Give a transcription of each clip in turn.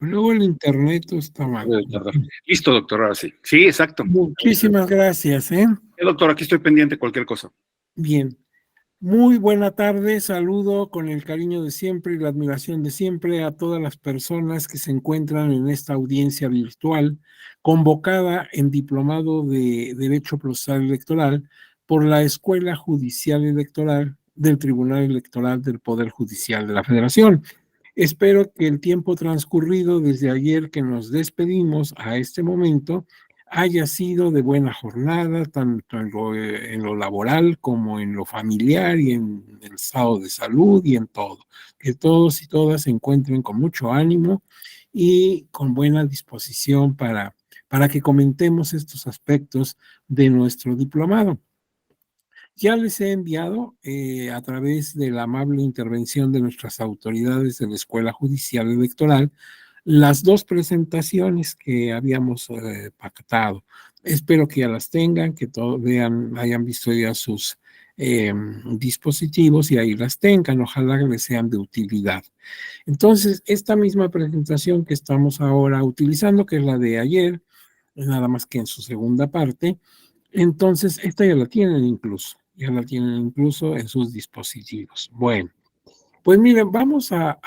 Luego el internet está mal. Listo, doctor, ahora sí. Sí, exacto. Muchísimas gracias, ¿eh? Doctor, aquí estoy pendiente, cualquier cosa. Bien. Muy buena tarde, saludo con el cariño de siempre y la admiración de siempre a todas las personas que se encuentran en esta audiencia virtual convocada en Diplomado de Derecho Procesal Electoral por la Escuela Judicial Electoral del Tribunal Electoral del Poder Judicial de la Federación. Espero que el tiempo transcurrido desde ayer que nos despedimos a este momento haya sido de buena jornada, tanto en lo laboral como en lo familiar y en el estado de salud y en todo. Que todos y todas se encuentren con mucho ánimo y con buena disposición para que comentemos estos aspectos de nuestro diplomado. Ya les he enviado a través de la amable intervención de nuestras autoridades de la Escuela Judicial Electoral las dos presentaciones que habíamos pactado. Espero que ya las tengan, que hayan visto ya sus dispositivos y ahí las tengan. Ojalá que les sean de utilidad. Entonces, esta misma presentación que estamos ahora utilizando, que es la de ayer, nada más que en su segunda parte, entonces esta ya la tienen incluso en sus dispositivos. Bueno, pues miren, vamos a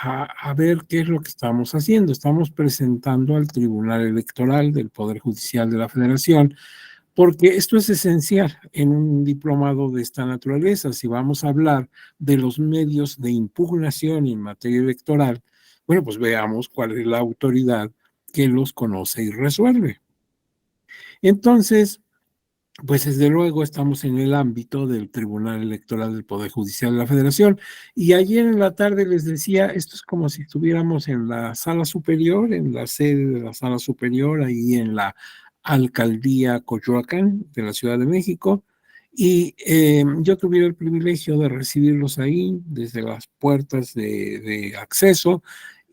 ver qué es lo que estamos haciendo. Estamos presentando al Tribunal Electoral del Poder Judicial de la Federación, porque esto es esencial en un diplomado de esta naturaleza. Si vamos a hablar de los medios de impugnación en materia electoral, bueno, pues veamos cuál es la autoridad que los conoce y resuelve. Entonces, pues desde luego estamos en el ámbito del Tribunal Electoral del Poder Judicial de la Federación. Y ayer en la tarde les decía, esto es como si estuviéramos en la sala superior, en la sede de la sala superior, ahí en la Alcaldía Coyoacán de la Ciudad de México. Y yo tuviera el privilegio de recibirlos ahí desde las puertas de acceso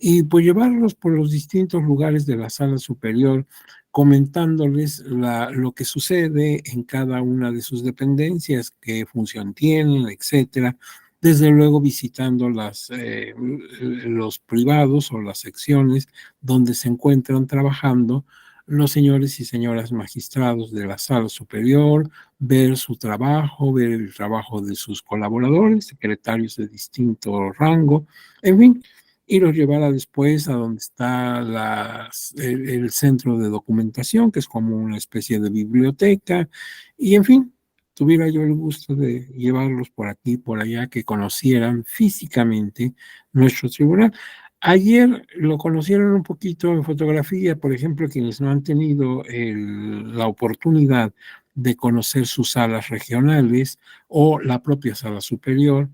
y pues llevarlos por los distintos lugares de la sala superior comentándoles lo que sucede en cada una de sus dependencias, qué función tienen, etcétera. Desde luego visitando los privados o las secciones donde se encuentran trabajando los señores y señoras magistrados de la sala superior, ver su trabajo, ver el trabajo de sus colaboradores, secretarios de distinto rango, en fin, y los llevara después a donde está el centro de documentación, que es como una especie de biblioteca, y en fin, tuviera yo el gusto de llevarlos por aquí, por allá, que conocieran físicamente nuestro tribunal. Ayer lo conocieron un poquito en fotografía, por ejemplo, quienes no han tenido la oportunidad de conocer sus salas regionales o la propia sala superior,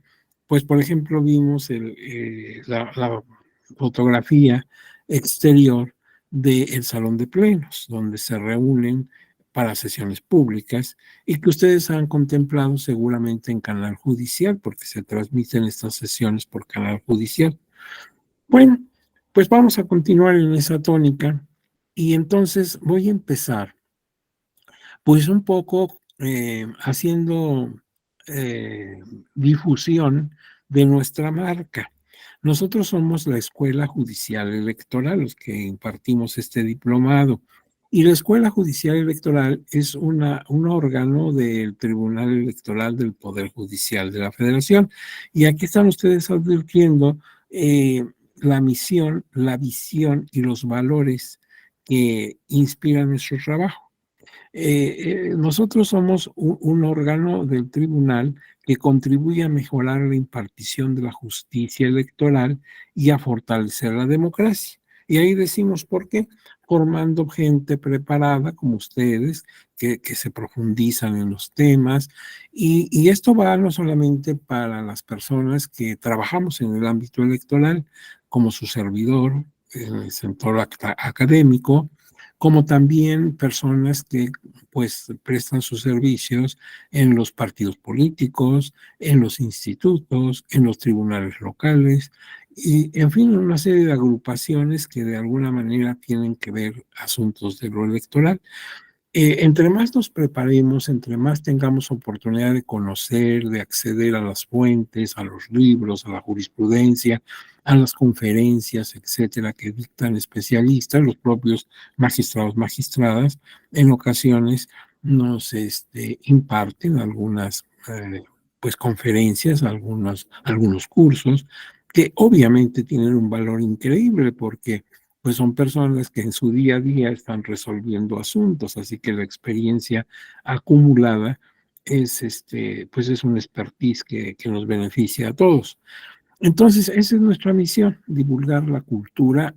pues por ejemplo vimos la fotografía exterior del salón de plenos, donde se reúnen para sesiones públicas y que ustedes han contemplado seguramente en Canal Judicial, porque se transmiten estas sesiones por Canal Judicial. Bueno, pues vamos a continuar en esa tónica y entonces voy a empezar pues un poco haciendo difusión de nuestra marca. Nosotros somos la Escuela Judicial Electoral, los que impartimos este diplomado. Y la Escuela Judicial Electoral es un órgano del Tribunal Electoral del Poder Judicial de la Federación. Y aquí están ustedes advirtiendo la misión, la visión y los valores que inspiran nuestro trabajo. Nosotros somos un órgano del tribunal que contribuye a mejorar la impartición de la justicia electoral y a fortalecer la democracia. Y ahí decimos por qué, formando gente preparada como ustedes, que se profundizan en los temas. Y esto va no solamente para las personas que trabajamos en el ámbito electoral, como su servidor, en el sector académico, como también personas que pues prestan sus servicios en los partidos políticos, en los institutos, en los tribunales locales y en fin, una serie de agrupaciones que de alguna manera tienen que ver asuntos de lo electoral. Entre más nos preparemos, entre más tengamos oportunidad de conocer, de acceder a las fuentes, a los libros, a la jurisprudencia, a las conferencias, etcétera, que dictan especialistas, los propios magistrados, magistradas, en ocasiones nos imparten algunas pues conferencias, algunos cursos, que obviamente tienen un valor increíble porque pues son personas que en su día a día están resolviendo asuntos, así que la experiencia acumulada es, pues es un expertise que nos beneficia a todos. Entonces, esa es nuestra misión, divulgar la cultura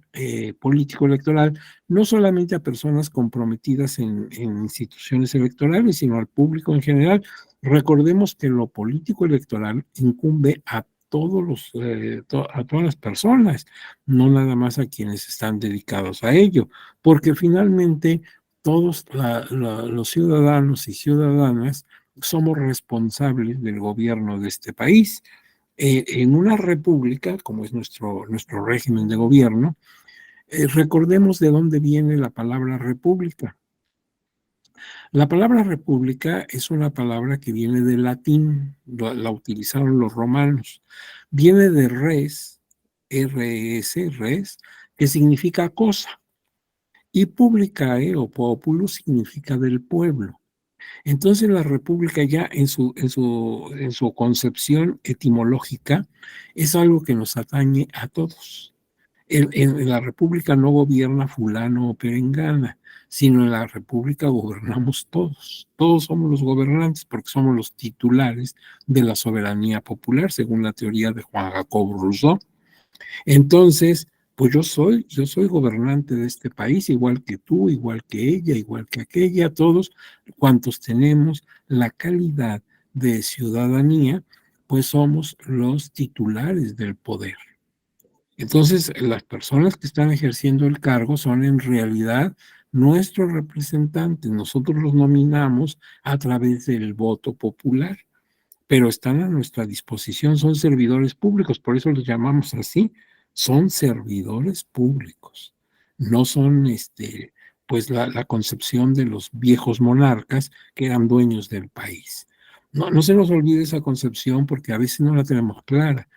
político-electoral, no solamente a personas comprometidas en instituciones electorales, sino al público en general. Recordemos que lo político-electoral incumbe a a todas las personas, no nada más a quienes están dedicados a ello, porque finalmente todos los ciudadanos y ciudadanas somos responsables del gobierno de este país. En una república, como es nuestro régimen de gobierno, recordemos de dónde viene la palabra república. La palabra república es una palabra que viene del latín, la utilizaron los romanos. Viene de res, R-E-S, res, que significa cosa, y publicae o populus significa del pueblo. Entonces la república ya en su concepción etimológica es algo que nos atañe a todos. En la república no gobierna fulano o perengana, sino en la república gobernamos todos. Todos somos los gobernantes porque somos los titulares de la soberanía popular, según la teoría de Juan Jacobo Rousseau. Entonces, pues yo soy gobernante de este país, igual que tú, igual que ella, igual que aquella, todos cuantos tenemos la calidad de ciudadanía, pues somos los titulares del poder. Entonces, las personas que están ejerciendo el cargo son en realidad nuestros representantes. Nosotros los nominamos a través del voto popular, pero están a nuestra disposición, son servidores públicos, por eso los llamamos así, son servidores públicos, no son pues la concepción de los viejos monarcas que eran dueños del país. No, no se nos olvide esa concepción porque a veces no la tenemos clara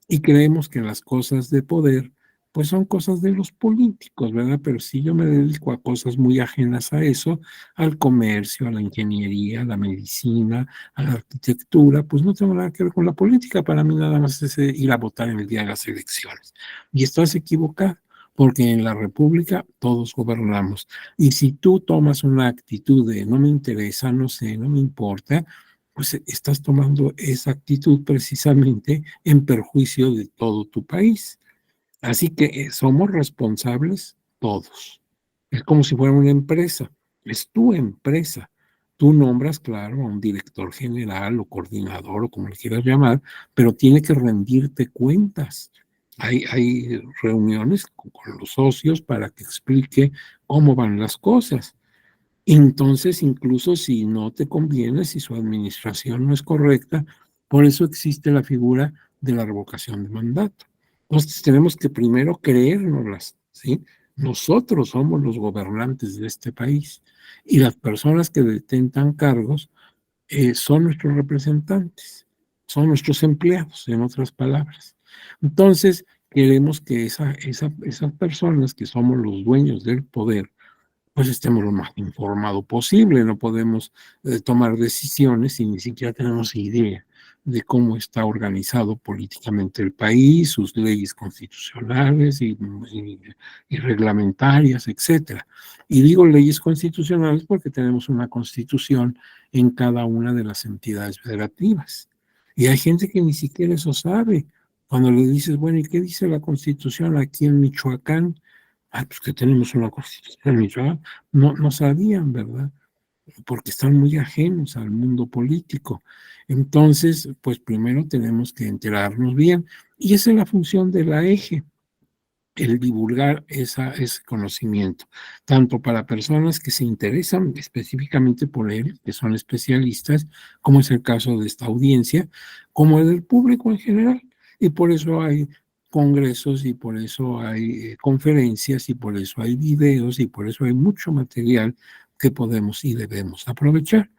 y creemos que las cosas de poder pues son cosas de los políticos, ¿verdad? Pero si yo me dedico a cosas muy ajenas a eso, al comercio, a la ingeniería, a la medicina, a la arquitectura, pues no tengo nada que ver con la política. Para mí nada más es ir a votar en el día de las elecciones. Y estás equivocado, porque en la República todos gobernamos. Y si tú tomas una actitud de no me interesa, no sé, no me importa, pues estás tomando esa actitud precisamente en perjuicio de todo tu país. Así que somos responsables todos. Es como si fuera una empresa, es tu empresa. Tú nombras, claro, a un director general o coordinador o como le quieras llamar, pero tiene que rendirte cuentas. Hay reuniones con los socios para que explique cómo van las cosas. Entonces, incluso si no te conviene, si su administración no es correcta, por eso existe la figura de la revocación de mandato. Entonces, tenemos que primero creérnoslas, ¿sí? Nosotros somos los gobernantes de este país y las personas que detentan cargos son nuestros representantes, son nuestros empleados, en otras palabras. Entonces, queremos que esas personas que somos los dueños del poder, pues estemos lo más informado posible. No podemos tomar decisiones si ni siquiera tenemos idea de cómo está organizado políticamente el país, sus leyes constitucionales y reglamentarias, etcétera. Y digo leyes constitucionales porque tenemos una constitución en cada una de las entidades federativas. Y hay gente que ni siquiera eso sabe. Cuando le dices, bueno, ¿y qué dice la constitución aquí en Michoacán? Ah, pues que tenemos una constitución en Michoacán. No, no sabían, ¿verdad? Porque están muy ajenos al mundo político. Entonces, pues primero tenemos que enterarnos bien. Y esa es la función de la EGE, el divulgar ese conocimiento, tanto para personas que se interesan específicamente por él, que son especialistas, como es el caso de esta audiencia, como el del público en general. Y por eso hay congresos y por eso hay conferencias y por eso hay videos y por eso hay mucho material que podemos y debemos aprovechar.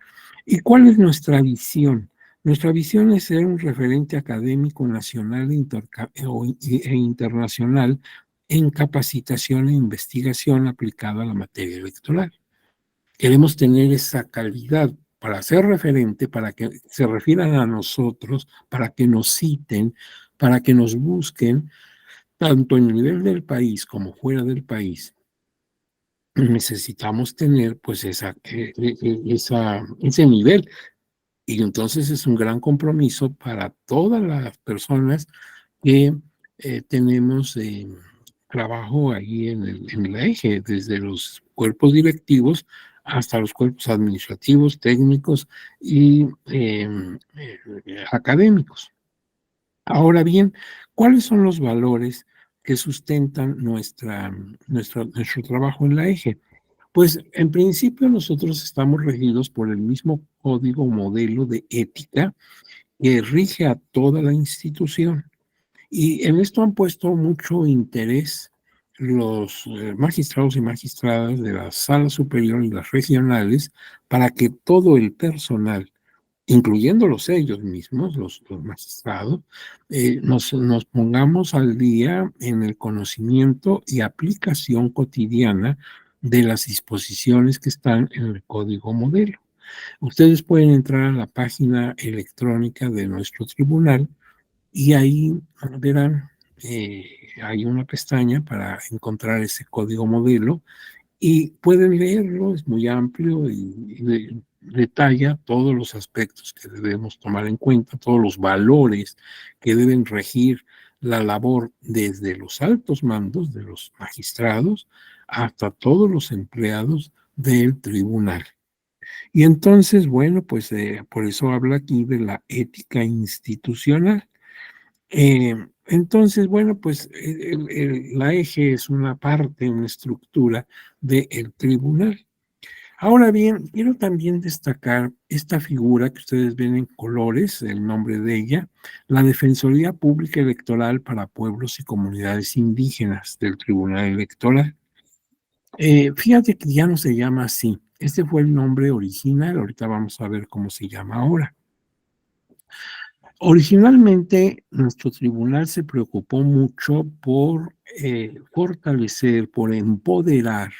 ¿Y cuál es nuestra visión? Nuestra visión es ser un referente académico nacional e internacional en capacitación e investigación aplicada a la materia electoral. Queremos tener esa calidad para ser referente, para que se refieran a nosotros, para que nos citen, para que nos busquen, tanto en el nivel del país como fuera del país. Necesitamos tener pues ese nivel. Y entonces es un gran compromiso para todas las personas que tenemos trabajo ahí en la eje, desde los cuerpos directivos hasta los cuerpos administrativos, técnicos y académicos. Ahora bien, ¿cuáles son los valores que sustentan nuestro trabajo en la eje? Pues en principio nosotros estamos regidos por el mismo código modelo de ética que rige a toda la institución. Y en esto han puesto mucho interés los magistrados y magistradas de la sala superior y las regionales para que todo el personal, incluyéndolos ellos mismos, los magistrados, nos pongamos al día en el conocimiento y aplicación cotidiana de las disposiciones que están en el código modelo. Ustedes pueden entrar a la página electrónica de nuestro tribunal y ahí verán, hay una pestaña para encontrar ese código modelo y pueden leerlo, es muy amplio y detalla todos los aspectos que debemos tomar en cuenta, todos los valores que deben regir la labor desde los altos mandos de los magistrados hasta todos los empleados del tribunal. Y entonces, bueno, pues por eso habla aquí de la ética institucional. Entonces, bueno, pues la eje es una parte, una estructura del tribunal. Ahora bien, quiero también destacar esta figura que ustedes ven en colores, el nombre de ella, la Defensoría Pública Electoral para Pueblos y Comunidades Indígenas del Tribunal Electoral. Fíjate que ya no se llama así. Este fue el nombre original, ahorita vamos a ver cómo se llama ahora. Originalmente, nuestro tribunal se preocupó mucho por fortalecer, por empoderar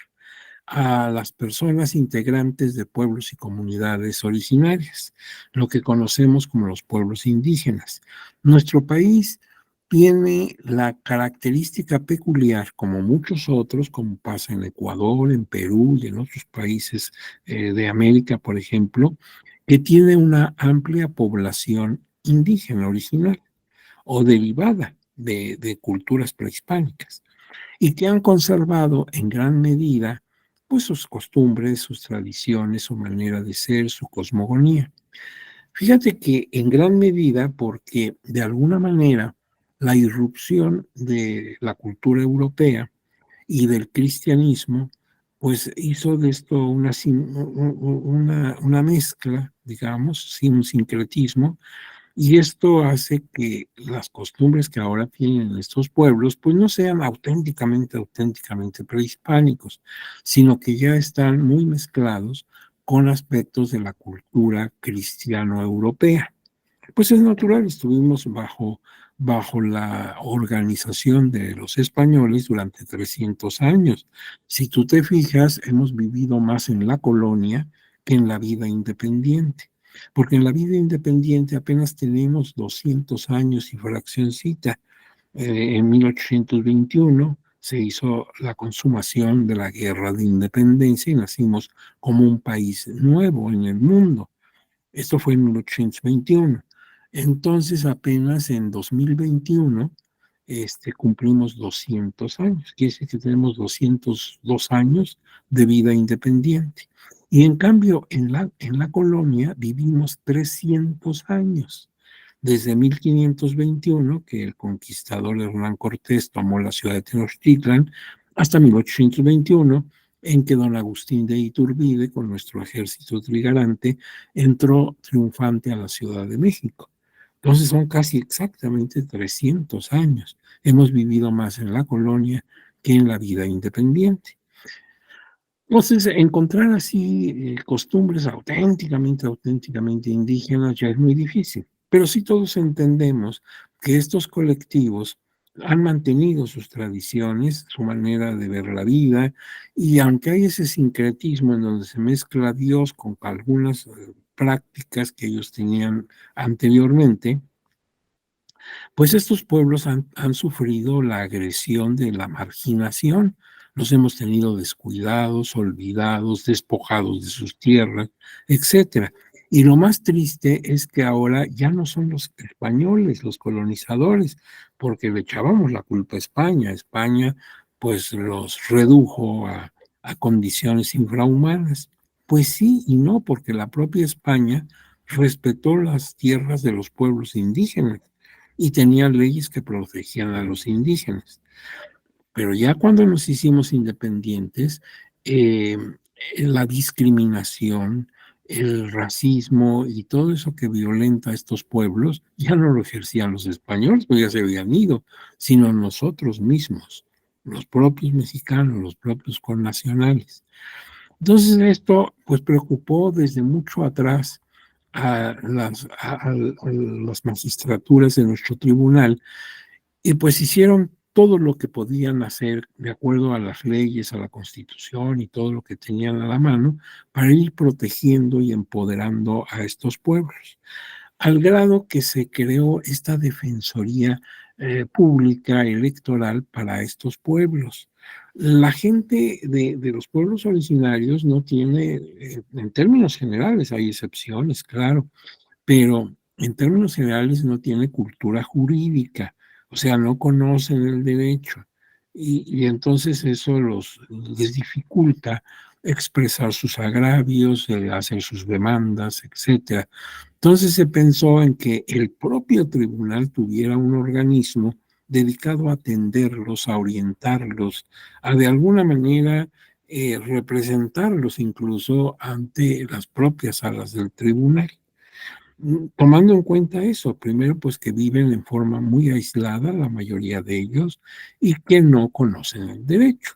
a las personas integrantes de pueblos y comunidades originarias, lo que conocemos como los pueblos indígenas. Nuestro país tiene la característica peculiar, como muchos otros, como pasa en Ecuador, en Perú y en otros países de América, por ejemplo, que tiene una amplia población indígena original o derivada de culturas prehispánicas y que han conservado en gran medida pues sus costumbres, sus tradiciones, su manera de ser, su cosmogonía. Fíjate que en gran medida porque de alguna manera la irrupción de la cultura europea y del cristianismo pues hizo de esto una mezcla, digamos, sin un sincretismo, y esto hace que las costumbres que ahora tienen estos pueblos, pues no sean auténticamente prehispánicos, sino que ya están muy mezclados con aspectos de la cultura cristiano-europea. Pues es natural, estuvimos bajo la organización de los españoles durante 300 años. Si tú te fijas, hemos vivido más en la colonia que en la vida independiente, porque en la vida independiente apenas tenemos 200 años y fraccioncita. En 1821 se hizo la consumación de la Guerra de Independencia y nacimos como un país nuevo en el mundo. Esto fue en 1821. Entonces, apenas en 2021 cumplimos 200 años. Quiere decir que tenemos 202 años de vida independiente. Y en cambio, en la colonia vivimos 300 años. Desde 1521, que el conquistador Hernán Cortés tomó la ciudad de Tenochtitlan, hasta 1821, en que don Agustín de Iturbide, con nuestro ejército trigarante, entró triunfante a la Ciudad de México. Entonces son casi exactamente 300 años. Hemos vivido más en la colonia que en la vida independiente. Entonces, encontrar así, costumbres auténticamente indígenas ya es muy difícil, pero sí todos entendemos que estos colectivos han mantenido sus tradiciones, su manera de ver la vida, y aunque hay ese sincretismo en donde se mezcla Dios con algunas, prácticas que ellos tenían anteriormente, pues estos pueblos han sufrido la agresión de la marginación. Los hemos tenido descuidados, olvidados, despojados de sus tierras, etcétera. Y lo más triste es que ahora ya no son los españoles, los colonizadores, porque le echábamos la culpa a España. España, pues, los redujo a condiciones infrahumanas. Pues sí y no, porque la propia España respetó las tierras de los pueblos indígenas y tenía leyes que protegían a los indígenas. Pero ya cuando nos hicimos independientes, eh, la discriminación, el racismo y todo eso que violenta a estos pueblos ya no lo ejercían los españoles, pues ya se habían ido, sino nosotros mismos, los propios mexicanos, los propios connacionales. Entonces esto pues preocupó desde mucho atrás a las magistraturas de nuestro tribunal y pues hicieron todo lo que podían hacer de acuerdo a las leyes, a la Constitución y todo lo que tenían a la mano para ir protegiendo y empoderando a estos pueblos al grado que se creó esta defensoría pública electoral para estos pueblos. La gente de los pueblos originarios no tiene, en términos generales, hay excepciones, claro, pero en términos generales no tiene cultura jurídica, o sea, no conocen el derecho y entonces eso les dificulta expresar sus agravios, hacer sus demandas, etcétera. Entonces se pensó en que el propio tribunal tuviera un organismo dedicado a atenderlos, a orientarlos, a de alguna manera representarlos incluso ante las propias salas del tribunal. Tomando en cuenta eso, primero, pues que viven en forma muy aislada, la mayoría de ellos, y que no conocen el derecho.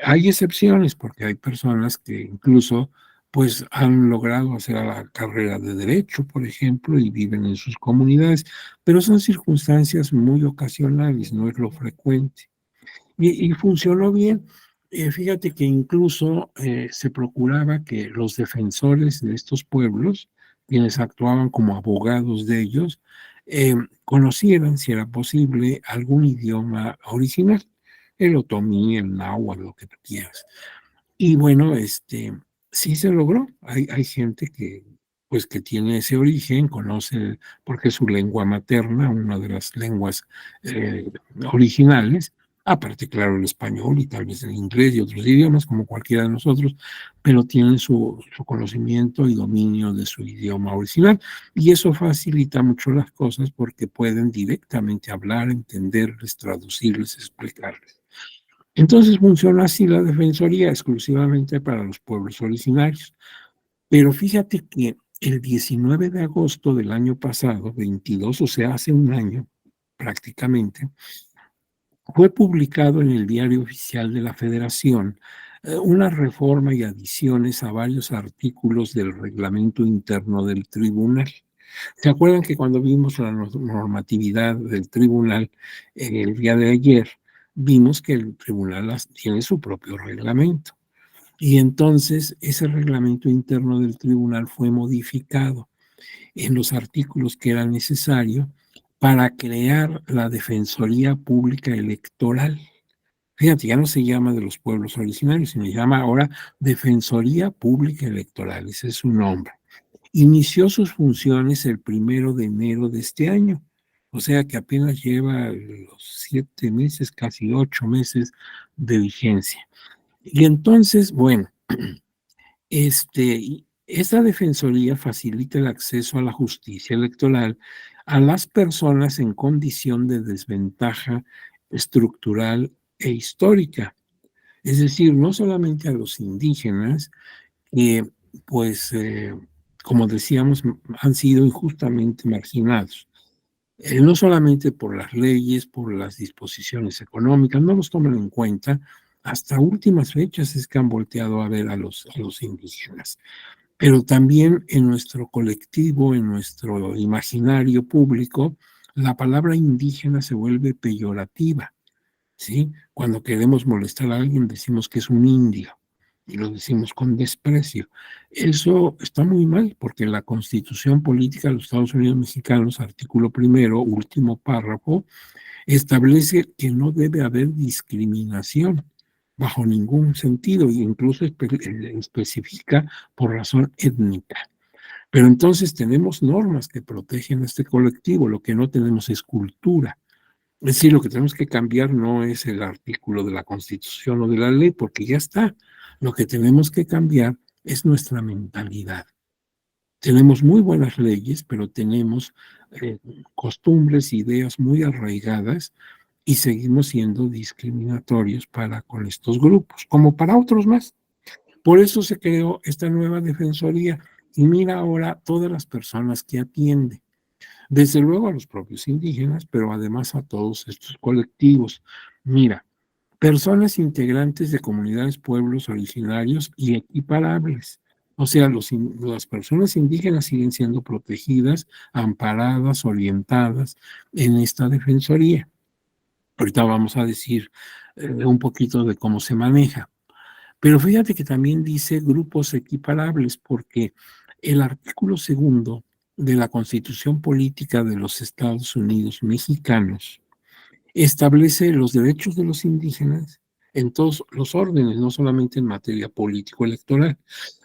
Hay excepciones porque hay personas que incluso pues han logrado hacer la carrera de derecho, por ejemplo, y viven en sus comunidades, pero son circunstancias muy ocasionales, no es lo frecuente. Y funcionó bien. Fíjate que incluso se procuraba que los defensores de estos pueblos, quienes actuaban como abogados de ellos, conocieran, si era posible, algún idioma original, el otomí, el náhuatl, lo que tú quieras. Y bueno, sí se logró. Hay gente que, pues, que tiene ese origen, conoce, porque es su lengua materna, una de las lenguas eh, originales, aparte, claro, el español y tal vez el inglés y otros idiomas, como cualquiera de nosotros, pero tienen su conocimiento y dominio de su idioma original. Y eso facilita mucho las cosas porque pueden directamente hablar, entenderles, traducirles, explicarles. Entonces funciona así la defensoría exclusivamente para los pueblos originarios. Pero fíjate que el 19 de agosto del año pasado, 22, o sea, hace un año prácticamente, fue publicado en el Diario Oficial de la Federación una reforma y adiciones a varios artículos del reglamento interno del tribunal. ¿Se acuerdan que cuando vimos la normatividad del tribunal el día de ayer, vimos que el tribunal tiene su propio reglamento? Y entonces ese reglamento interno del tribunal fue modificado en los artículos que era necesario para crear la Defensoría Pública Electoral. Fíjate, ya no se llama de los pueblos originarios, sino se llama ahora Defensoría Pública Electoral, ese es su nombre. Inició sus funciones el 1 de enero de este año, o sea que apenas lleva los 7 meses, casi 8 meses de vigencia. Y entonces, bueno, esta defensoría facilita el acceso a la justicia electoral a las personas en condición de desventaja estructural e histórica. Es decir, no solamente a los indígenas, que pues, como decíamos, han sido injustamente marginados. No solamente por las leyes, por las disposiciones económicas, no los toman en cuenta, hasta últimas fechas es que han volteado a ver a los indígenas. Pero también en nuestro colectivo, en nuestro imaginario público, la palabra indígena se vuelve peyorativa, ¿sí? Cuando queremos molestar a alguien decimos que es un indio y lo decimos con desprecio. Eso está muy mal porque la Constitución Política de los Estados Unidos Mexicanos, artículo primero, último párrafo, establece que no debe haber discriminación bajo ningún sentido e incluso especifica por razón étnica. Pero entonces tenemos normas que protegen a este colectivo, lo que no tenemos es cultura. Es decir, lo que tenemos que cambiar no es el artículo de la Constitución o de la ley, porque ya está. Lo que tenemos que cambiar es nuestra mentalidad. Tenemos muy buenas leyes, pero tenemos costumbres, ideas muy arraigadas y seguimos siendo discriminatorios para con estos grupos, como para otros más. Por eso se creó esta nueva defensoría y mira ahora todas las personas que atiende, desde luego a los propios indígenas, pero además a todos estos colectivos. Mira, personas integrantes de comunidades, pueblos originarios y equiparables. O sea, las personas indígenas siguen siendo protegidas, amparadas, orientadas en esta defensoría. Ahorita vamos a decir un poquito de cómo se maneja. Pero fíjate que también dice grupos equiparables, porque el artículo segundo de la Constitución Política de los Estados Unidos Mexicanos establece los derechos de los indígenas en todos los órdenes, no solamente en materia político-electoral,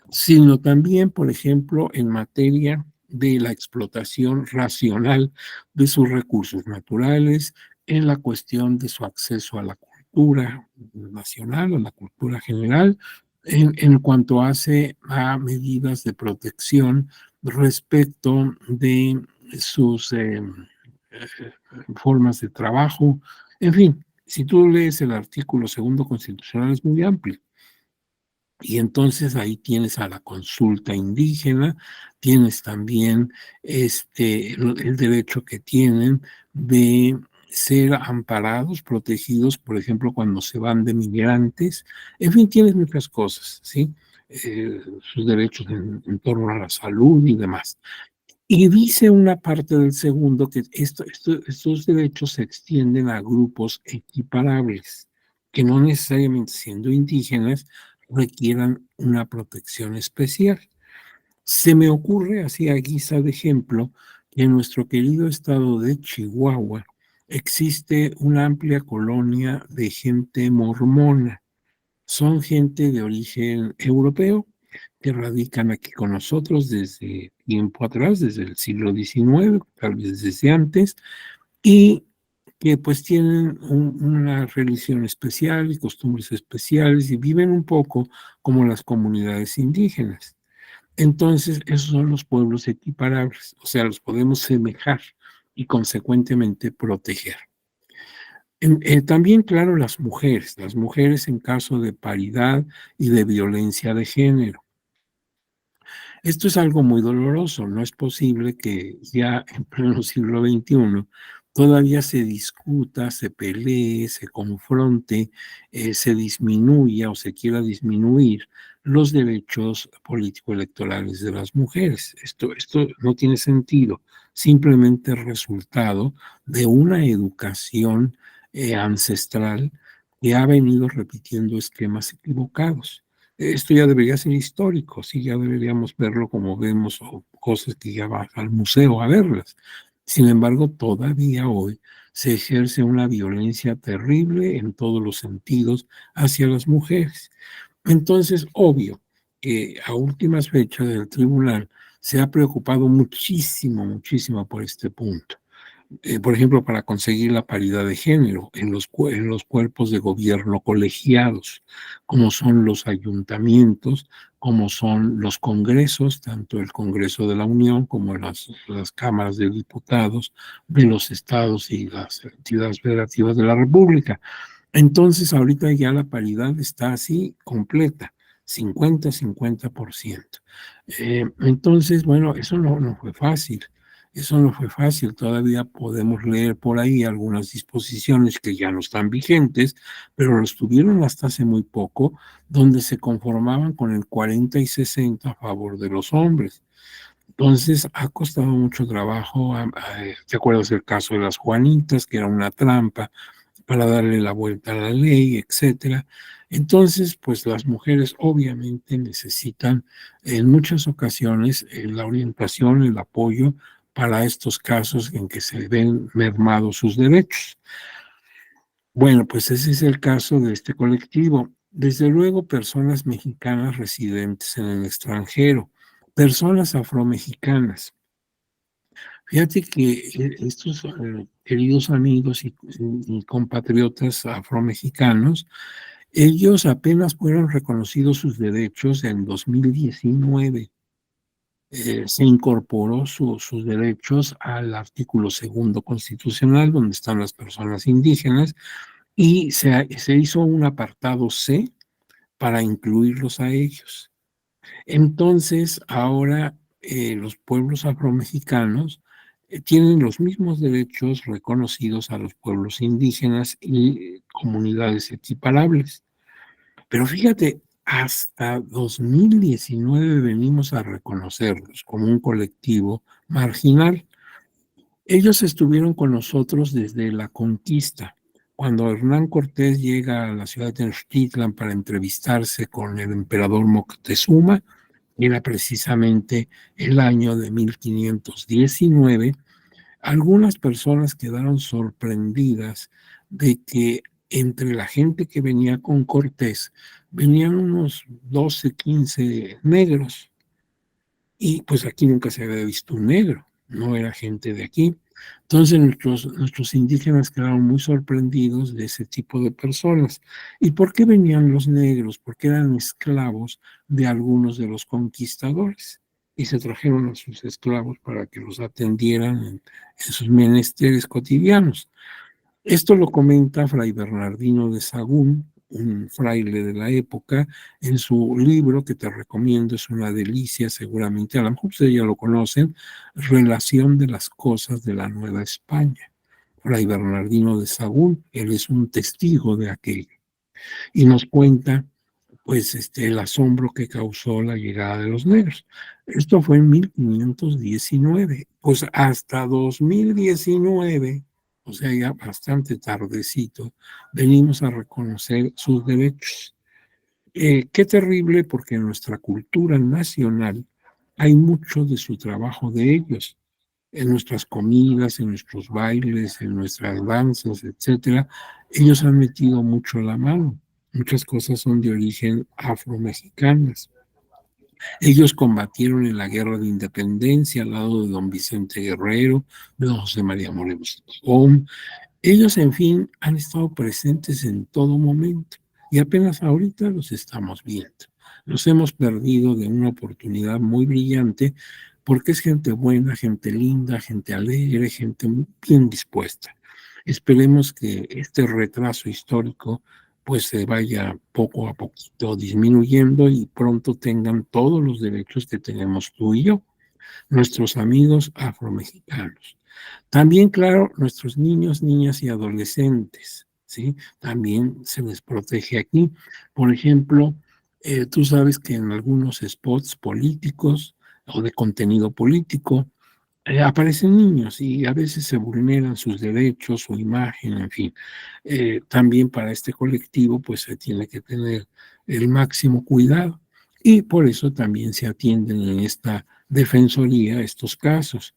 sino también, por ejemplo, en materia de la explotación racional de sus recursos naturales, en la cuestión de su acceso a la cultura nacional, a la cultura general, en cuanto hace a medidas de protección respecto de sus formas de trabajo. En fin, si tú lees el artículo segundo constitucional es muy amplio. Y entonces ahí tienes a la consulta indígena, tienes también el derecho que tienen de ser amparados, protegidos, por ejemplo, cuando se van de migrantes. En fin, tienes muchas cosas, ¿sí? Sus derechos en torno a la salud y demás. Y dice una parte del segundo que estos derechos se extienden a grupos equiparables, que no necesariamente siendo indígenas requieran una protección especial. Se me ocurre, así a guisa de ejemplo, que en nuestro querido estado de Chihuahua existe una amplia colonia de gente mormona. Son gente de origen europeo que radican aquí con nosotros desde tiempo atrás, desde el siglo XIX, tal vez desde antes, y que pues tienen una religión especial y costumbres especiales y viven un poco como las comunidades indígenas. Entonces, esos son los pueblos equiparables, o sea, los podemos semejar y consecuentemente proteger. También, claro, las mujeres en caso de paridad y de violencia de género. Esto es algo muy doloroso. No es posible que ya en pleno siglo XXI todavía se discuta, se pelee, se confronte, se disminuya o se quiera disminuir los derechos político-electorales de las mujeres. Esto no tiene sentido, simplemente resultado de una educación ancestral que ha venido repitiendo esquemas equivocados. Esto ya debería ser histórico, sí, ya deberíamos verlo como vemos o cosas que ya vas al museo a verlas. Sin embargo, todavía hoy se ejerce una violencia terrible en todos los sentidos hacia las mujeres. Entonces, obvio que a últimas fechas el tribunal se ha preocupado muchísimo, muchísimo por este punto. Por ejemplo, para conseguir la paridad de género en los cuerpos de gobierno colegiados, como son los ayuntamientos, como son los congresos, tanto el Congreso de la Unión como las cámaras de diputados de los estados y las entidades federativas de la República. Entonces, ahorita ya la paridad está así completa, 50-50%. Entonces, bueno, eso no fue fácil. Eso no fue fácil, todavía podemos leer por ahí algunas disposiciones que ya no están vigentes, pero lo estuvieron hasta hace muy poco, donde se conformaban con el 40 y 60 a favor de los hombres. Entonces, ha costado mucho trabajo, ¿te acuerdas del caso de las Juanitas, que era una trampa para darle la vuelta a la ley, etcétera? Entonces, pues las mujeres obviamente necesitan en muchas ocasiones la orientación, el apoyo para estos casos en que se ven mermados sus derechos. Bueno, pues ese es el caso de este colectivo. Desde luego, personas mexicanas residentes en el extranjero, personas afromexicanas. Fíjate que estos queridos amigos y compatriotas afromexicanos, ellos apenas fueron reconocidos sus derechos en 2019. Se incorporó sus derechos al artículo segundo constitucional, donde están las personas indígenas, y se hizo un apartado C para incluirlos a ellos. Entonces, ahora los pueblos afromexicanos tienen los mismos derechos reconocidos a los pueblos indígenas y comunidades equiparables. Pero fíjate, hasta 2019 venimos a reconocerlos como un colectivo marginal. Ellos estuvieron con nosotros desde la conquista. Cuando Hernán Cortés llega a la ciudad de Tenochtitlan para entrevistarse con el emperador Moctezuma, era precisamente el año de 1519, algunas personas quedaron sorprendidas de que entre la gente que venía con Cortés venían unos 12, 15 negros. Y pues aquí nunca se había visto un negro, no era gente de aquí. Entonces nuestros indígenas quedaron muy sorprendidos de ese tipo de personas. ¿Y por qué venían los negros? Porque eran esclavos de algunos de los conquistadores y se trajeron a sus esclavos para que los atendieran en sus menesteres cotidianos. Esto lo comenta Fray Bernardino de Sahagún, un fraile de la época, en su libro que te recomiendo, es una delicia, seguramente, a lo mejor ustedes ya lo conocen, Relación de las Cosas de la Nueva España. Fray Bernardino de Sahagún, él es un testigo de aquello, y nos cuenta pues el asombro que causó la llegada de los negros. Esto fue en 1519, pues hasta 2019, o sea, ya bastante tardecito, venimos a reconocer sus derechos. Qué terrible, porque en nuestra cultura nacional hay mucho de su trabajo de ellos, en nuestras comidas, en nuestros bailes, en nuestras danzas, etcétera. Ellos han metido mucho la mano. Muchas cosas son de origen afromexicanas. Ellos combatieron en la Guerra de Independencia al lado de don Vicente Guerrero, de don José María Morelos Pavón. Ellos, en fin, han estado presentes en todo momento y apenas ahorita los estamos viendo. Los hemos perdido de una oportunidad muy brillante porque es gente buena, gente linda, gente alegre, gente bien dispuesta. Esperemos que este retraso histórico pues se vaya poco a poquito disminuyendo y pronto tengan todos los derechos que tenemos tú y yo, nuestros amigos afromexicanos. También, claro, nuestros niños, niñas y adolescentes, ¿sí? También se les protege aquí. Por ejemplo, tú sabes que en algunos spots políticos o de contenido político aparecen niños y a veces se vulneran sus derechos, su imagen, en fin. También para este colectivo, pues se tiene que tener el máximo cuidado y por eso también se atienden en esta defensoría estos casos.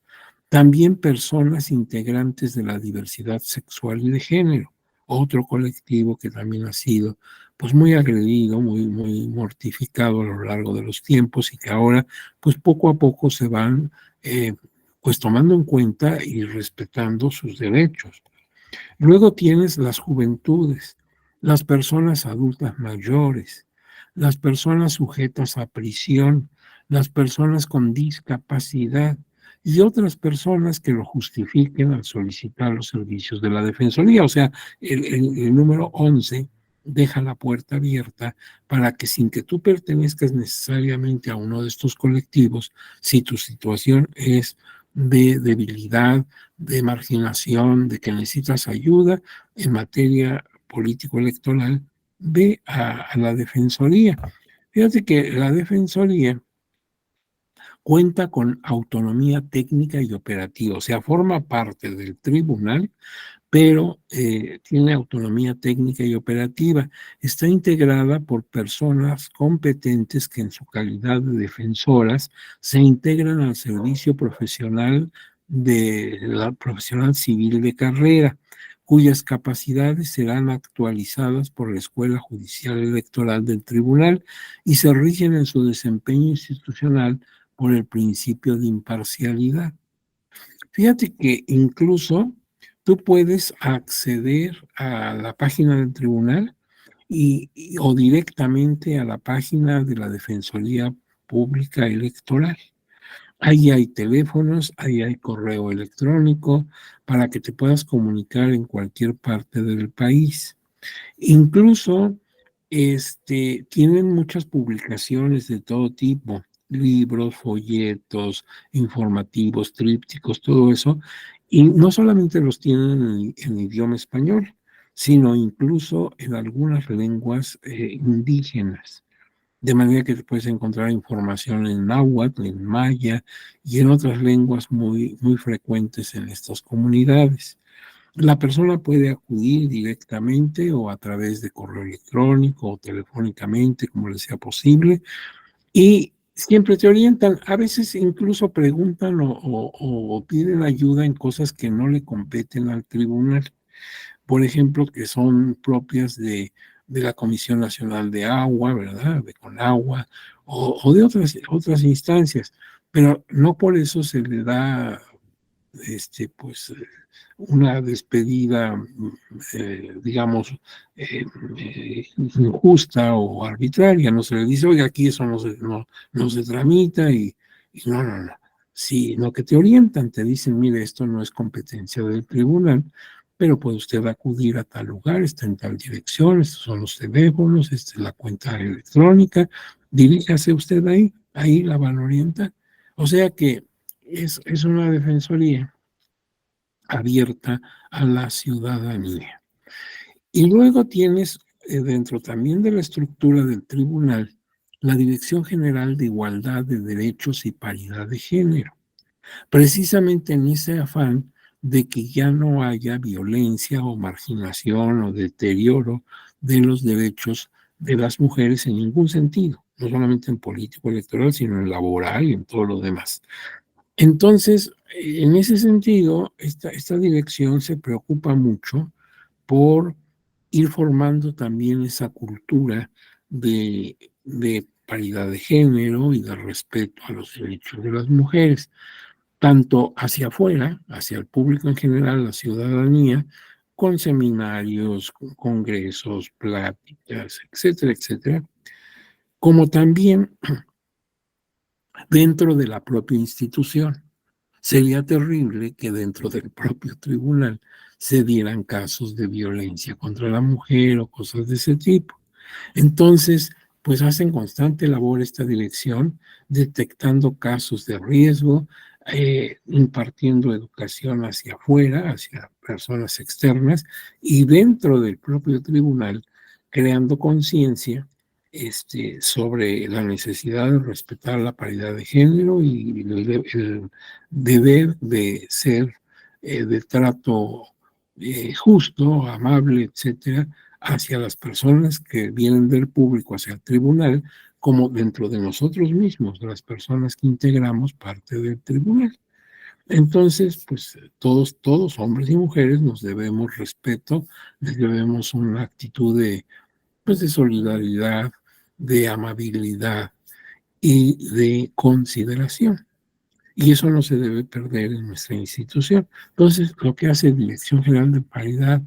También personas integrantes de la diversidad sexual y de género, otro colectivo que también ha sido pues muy agredido, muy mortificado a lo largo de los tiempos y que ahora pues poco a poco se van pues tomando en cuenta y respetando sus derechos. Luego tienes las juventudes, las personas adultas mayores, las personas sujetas a prisión, las personas con discapacidad y otras personas que lo justifiquen al solicitar los servicios de la Defensoría. O sea, el número 11 deja la puerta abierta para que sin que tú pertenezcas necesariamente a uno de estos colectivos, si tu situación es de debilidad, de marginación, de que necesitas ayuda en materia político-electoral, ve a la Defensoría. Fíjate que la Defensoría cuenta con autonomía técnica y operativa, o sea, forma parte del tribunal, pero tiene autonomía técnica y operativa. Está integrada por personas competentes que en su calidad de defensoras se integran al servicio profesional de la profesional civil de carrera, cuyas capacidades serán actualizadas por la Escuela Judicial Electoral del Tribunal y se rigen en su desempeño institucional por el principio de imparcialidad. Fíjate que incluso tú puedes acceder a la página del tribunal o directamente a la página de la Defensoría Pública Electoral. Ahí hay teléfonos, ahí hay correo electrónico para que te puedas comunicar en cualquier parte del país. Incluso tienen muchas publicaciones de todo tipo, libros, folletos, informativos, trípticos, todo eso, y no solamente los tienen en idioma español, sino incluso en algunas lenguas indígenas. De manera que te puedes encontrar información en náhuatl, en maya y en otras lenguas muy, muy frecuentes en estas comunidades. La persona puede acudir directamente o a través de correo electrónico o telefónicamente, como les sea posible, y siempre te orientan. A veces incluso preguntan o piden ayuda en cosas que no le competen al tribunal, por ejemplo, que son propias de la Comisión Nacional de Agua, ¿verdad? De Conagua, o de otras instancias, pero no por eso se le da pues una despedida, digamos, injusta o arbitraria. No se le dice, oiga, aquí eso no se tramita y no, no, no. Sino que te orientan, te dicen, mire, esto no es competencia del tribunal, pero puede usted acudir a tal lugar, está en tal dirección, estos son los teléfonos, esta es la cuenta electrónica, diríjase usted ahí la van a orientar. O sea que es una defensoría abierta a la ciudadanía. Y luego tienes dentro también de la estructura del tribunal la Dirección General de Igualdad de Derechos y Paridad de Género, precisamente en ese afán de que ya no haya violencia o marginación o deterioro de los derechos de las mujeres en ningún sentido, no solamente en político electoral, sino en laboral y en todo lo demás. Entonces, en ese sentido, esta dirección se preocupa mucho por ir formando también esa cultura de paridad de género y de respeto a los derechos de las mujeres, tanto hacia afuera, hacia el público en general, la ciudadanía, con seminarios, con congresos, pláticas, etcétera, etcétera, como también dentro de la propia institución. Sería terrible que dentro del propio tribunal se dieran casos de violencia contra la mujer o cosas de ese tipo. Entonces, pues hacen constante labor esta dirección, detectando casos de riesgo, impartiendo educación hacia afuera, hacia personas externas, y dentro del propio tribunal, creando conciencia sobre la necesidad de respetar la paridad de género y el deber de ser de trato justo, amable, etcétera, hacia las personas que vienen del público, hacia el tribunal, como dentro de nosotros mismos, de las personas que integramos parte del tribunal. Entonces, pues todos, hombres y mujeres, nos debemos respeto, les debemos una actitud pues, de solidaridad, de amabilidad y de consideración. Y eso no se debe perder en nuestra institución. Entonces, lo que hace Dirección General de Paridad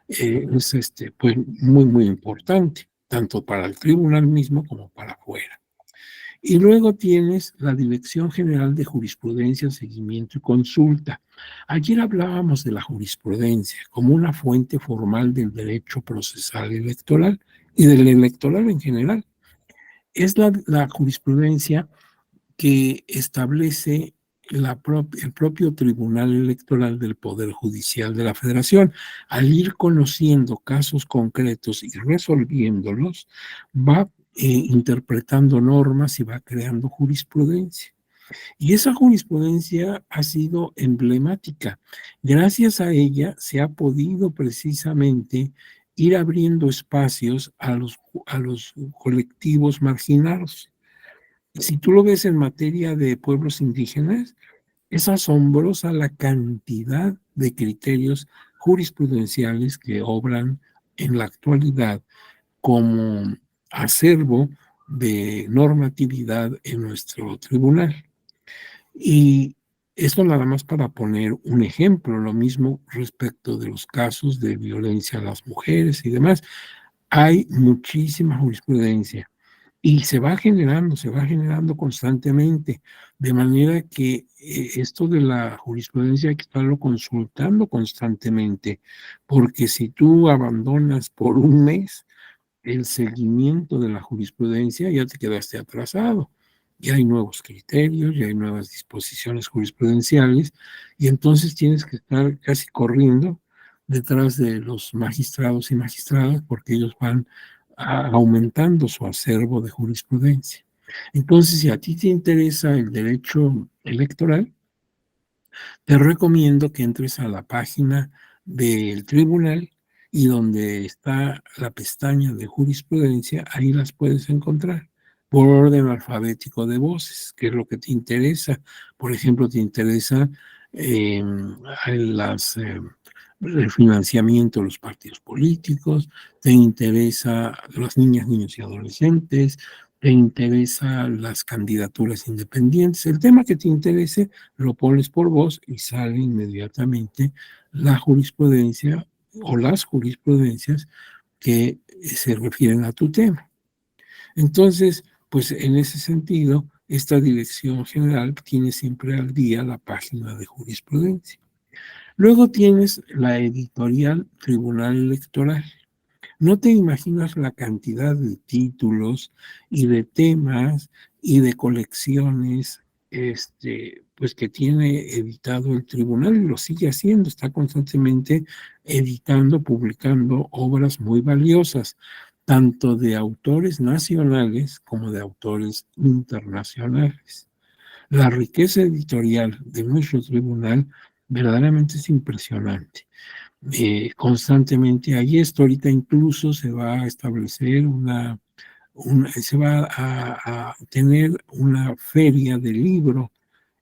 es pues muy, muy importante, tanto para el tribunal mismo como para afuera. Y luego tienes la Dirección General de Jurisprudencia, Seguimiento y Consulta. Ayer hablábamos de la jurisprudencia como una fuente formal del derecho procesal electoral y del electoral en general. Es la jurisprudencia que establece el propio Tribunal Electoral del Poder Judicial de la Federación, al ir conociendo casos concretos y resolviéndolos, va interpretando normas y va creando jurisprudencia. Y esa jurisprudencia ha sido emblemática. Gracias a ella se ha podido precisamente ir abriendo espacios a los colectivos marginados. Si tú lo ves en materia de pueblos indígenas, es asombrosa la cantidad de criterios jurisprudenciales que obran en la actualidad como acervo de normatividad en nuestro tribunal. Y esto nada más para poner un ejemplo, lo mismo respecto de los casos de violencia a las mujeres y demás. Hay muchísima jurisprudencia y se va generando constantemente, de manera que esto de la jurisprudencia hay que estarlo consultando constantemente, porque si tú abandonas por un mes el seguimiento de la jurisprudencia, ya te quedaste atrasado. Ya hay nuevos criterios, ya hay nuevas disposiciones jurisprudenciales, y entonces tienes que estar casi corriendo detrás de los magistrados y magistradas porque ellos van aumentando su acervo de jurisprudencia. Entonces, si a ti te interesa el derecho electoral, te recomiendo que entres a la página del tribunal y donde está la pestaña de jurisprudencia, ahí las puedes encontrar por orden alfabético de voces, que es lo que te interesa. Por ejemplo, te interesa eh, las, el financiamiento de los partidos políticos, te interesa las niñas, niños y adolescentes, te interesa las candidaturas independientes. El tema que te interese lo pones por voz y sale inmediatamente la jurisprudencia o las jurisprudencias que se refieren a tu tema. Entonces, pues en ese sentido, esta dirección general tiene siempre al día la página de jurisprudencia. Luego tienes la editorial Tribunal Electoral. No te imaginas la cantidad de títulos y de temas y de colecciones pues que tiene editado el tribunal y lo sigue haciendo, está constantemente editando, publicando obras muy valiosas, tanto de autores nacionales como de autores internacionales. La riqueza editorial de nuestro tribunal verdaderamente es impresionante. Constantemente hay esto, ahorita incluso se va a establecer se va a tener una feria de libro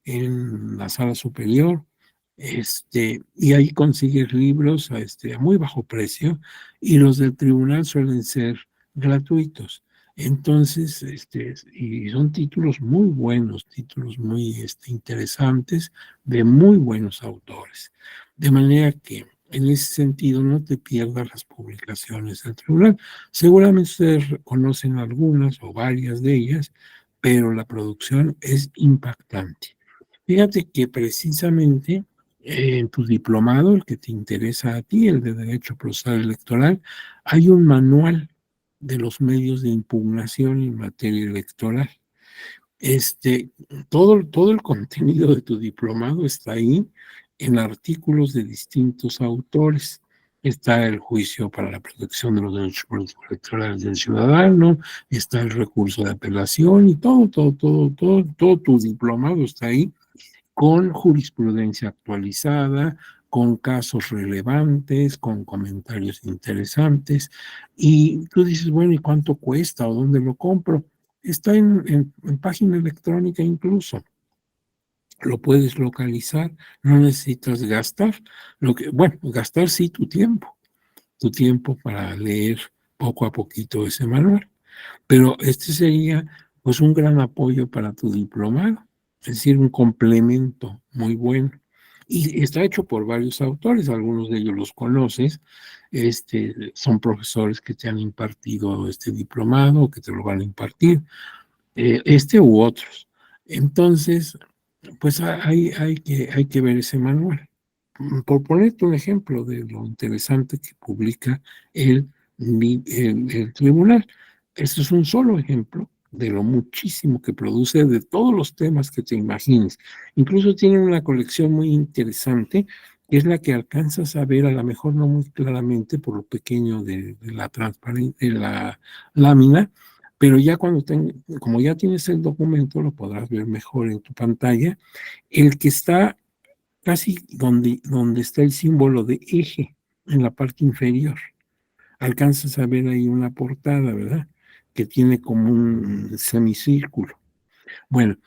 en la sala superior, y ahí consigues libros a muy bajo precio, y los del tribunal suelen ser gratuitos. Entonces, y son títulos muy buenos, títulos muy interesantes, de muy buenos autores. De manera que en ese sentido no te pierdas las publicaciones del tribunal. Seguramente ustedes conocen algunas o varias de ellas, pero la producción es impactante. Fíjate que precisamente en tu diplomado, el que te interesa a ti, el de Derecho Procesal Electoral, hay un manual de los medios de impugnación en materia electoral. Todo el contenido de tu diplomado está ahí en artículos de distintos autores. Está el juicio para la protección de los derechos políticos electorales del ciudadano, está el recurso de apelación y todo tu diplomado está ahí con jurisprudencia actualizada, con casos relevantes, con comentarios interesantes. Y tú dices, bueno, ¿y cuánto cuesta o dónde lo compro? Está en página electrónica incluso. Lo puedes localizar, no necesitas gastar. Bueno, gastar sí tu tiempo para leer poco a poquito ese manual. Pero este sería pues un gran apoyo para tu diplomado, es decir, un complemento muy bueno. Y está hecho por varios autores, algunos de ellos los conoces, son profesores que te han impartido este diplomado, que te lo van a impartir, u otros. Entonces, pues hay que ver ese manual. Por ponerte un ejemplo de lo interesante que publica el tribunal. Este es un solo ejemplo, de lo muchísimo que produce, de todos los temas que te imagines. Incluso tiene una colección muy interesante, que es la que alcanzas a ver, a lo mejor no muy claramente por lo pequeño de la transparencia, de la lámina, pero ya como ya tienes el documento, lo podrás ver mejor en tu pantalla. El que está casi donde está el símbolo de eje, en la parte inferior. Alcanzas a ver ahí una portada, ¿verdad? Que tiene como un semicírculo. Bueno,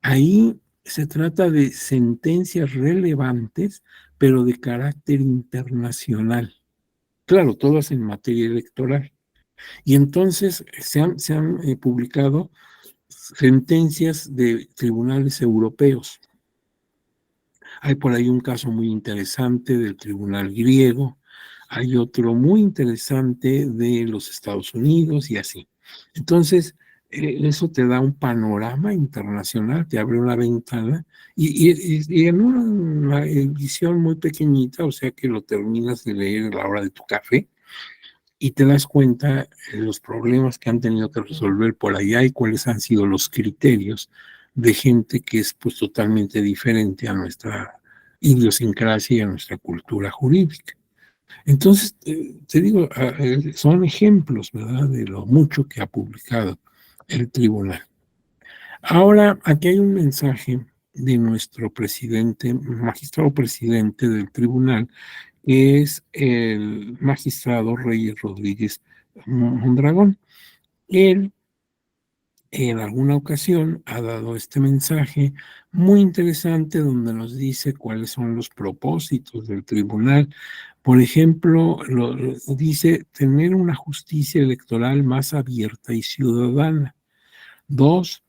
ahí se trata de sentencias relevantes, pero de carácter internacional. Claro, todas en materia electoral. Y entonces se han publicado sentencias de tribunales europeos. Hay por ahí un caso muy interesante del tribunal griego, hay otro muy interesante de los Estados Unidos y así. Entonces, eso te da un panorama internacional, te abre una ventana y en una edición muy pequeñita, o sea que lo terminas de leer a la hora de tu café y te das cuenta de los problemas que han tenido que resolver por allá y cuáles han sido los criterios de gente que es pues totalmente diferente a nuestra idiosincrasia y a nuestra cultura jurídica. Entonces, te digo, son ejemplos, ¿verdad?, de lo mucho que ha publicado el tribunal. Ahora, aquí hay un mensaje de nuestro presidente, magistrado presidente del tribunal, que es el magistrado Reyes Rodríguez Mondragón. Él en alguna ocasión ha dado este mensaje muy interesante donde nos dice cuáles son los propósitos del tribunal. Por ejemplo, dice tener una justicia electoral más abierta y ciudadana. Dos,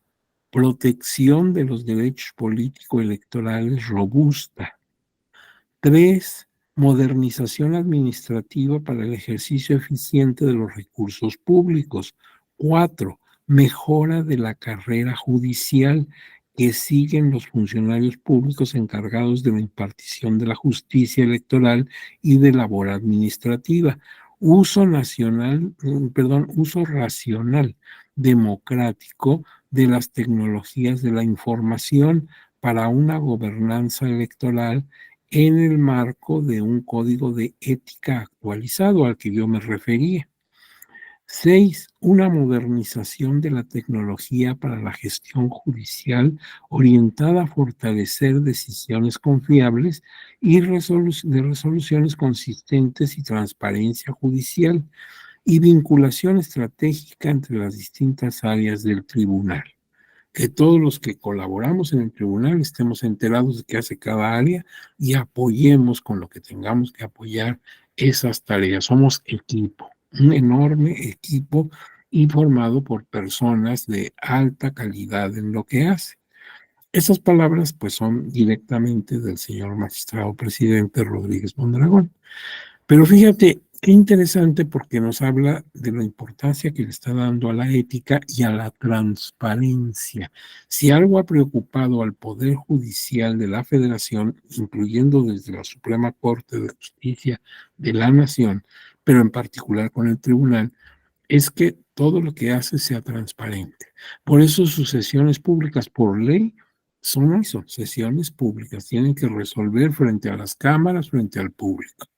protección de los derechos político-electorales robusta. Tres, modernización administrativa para el ejercicio eficiente de los recursos públicos. Cuatro, mejora de la carrera judicial que siguen los funcionarios públicos encargados de la impartición de la justicia electoral y de labor administrativa. Uso racional, democrático de las tecnologías de la información para una gobernanza electoral en el marco de un código de ética actualizado al que yo me refería. 6. Una modernización de la tecnología para la gestión judicial orientada a fortalecer decisiones confiables y de resoluciones consistentes y transparencia judicial y vinculación estratégica entre las distintas áreas del tribunal. Que todos los que colaboramos en el tribunal estemos enterados de qué hace cada área y apoyemos con lo que tengamos que apoyar esas tareas. Somos equipo, un enorme equipo y formado por personas de alta calidad en lo que hace. Esas palabras pues son directamente del señor magistrado presidente Rodríguez Mondragón. Pero fíjate, qué interesante porque nos habla de la importancia que le está dando a la ética y a la transparencia. Si algo ha preocupado al Poder Judicial de la Federación, incluyendo desde la Suprema Corte de Justicia de la Nación, pero en particular con el tribunal, es que todo lo que hace sea transparente. Por eso sus sesiones públicas, por ley, son eso, sesiones públicas. Tienen que resolver frente a las cámaras, frente al público.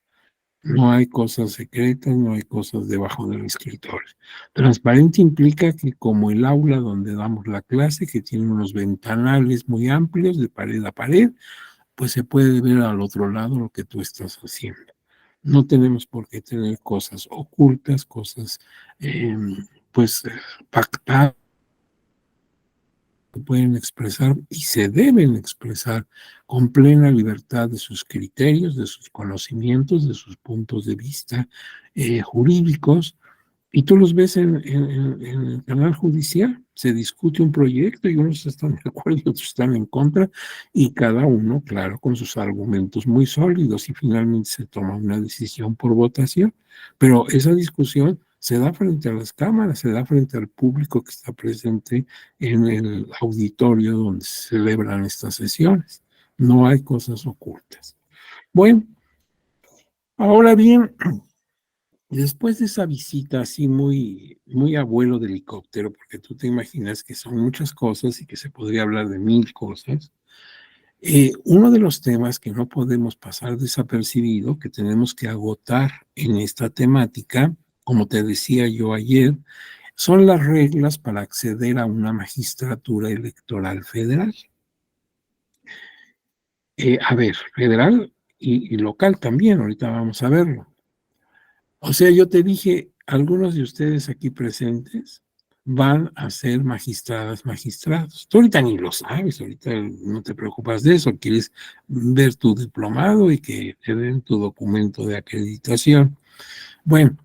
No hay cosas secretas, no hay cosas debajo del escritorio. Transparente implica que como el aula donde damos la clase, que tiene unos ventanales muy amplios de pared a pared, pues se puede ver al otro lado lo que tú estás haciendo. No tenemos por qué tener cosas ocultas, cosas pues pactadas que pueden expresar y se deben expresar con plena libertad de sus criterios, de sus conocimientos, de sus puntos de vista jurídicos, y tú los ves en el canal judicial, se discute un proyecto y unos están de acuerdo y otros están en contra, y cada uno, claro, con sus argumentos muy sólidos, y finalmente se toma una decisión por votación. Pero esa discusión se da frente a las cámaras, se da frente al público que está presente en el auditorio donde se celebran estas sesiones. No hay cosas ocultas. Bueno, ahora bien, Y después de esa visita así muy, muy a vuelo de helicóptero, porque tú te imaginas que son muchas cosas y que se podría hablar de mil cosas, uno de los temas que no podemos pasar desapercibido, que tenemos que agotar en esta temática, como te decía yo ayer, son las reglas para acceder a una magistratura electoral federal. A ver, federal y local también, ahorita vamos a verlo. O sea, yo te dije, algunos de ustedes aquí presentes van a ser magistradas, magistrados. Tú ahorita ni lo sabes, ahorita no te preocupas de eso, quieres ver tu diplomado y que te den tu documento de acreditación. Bueno,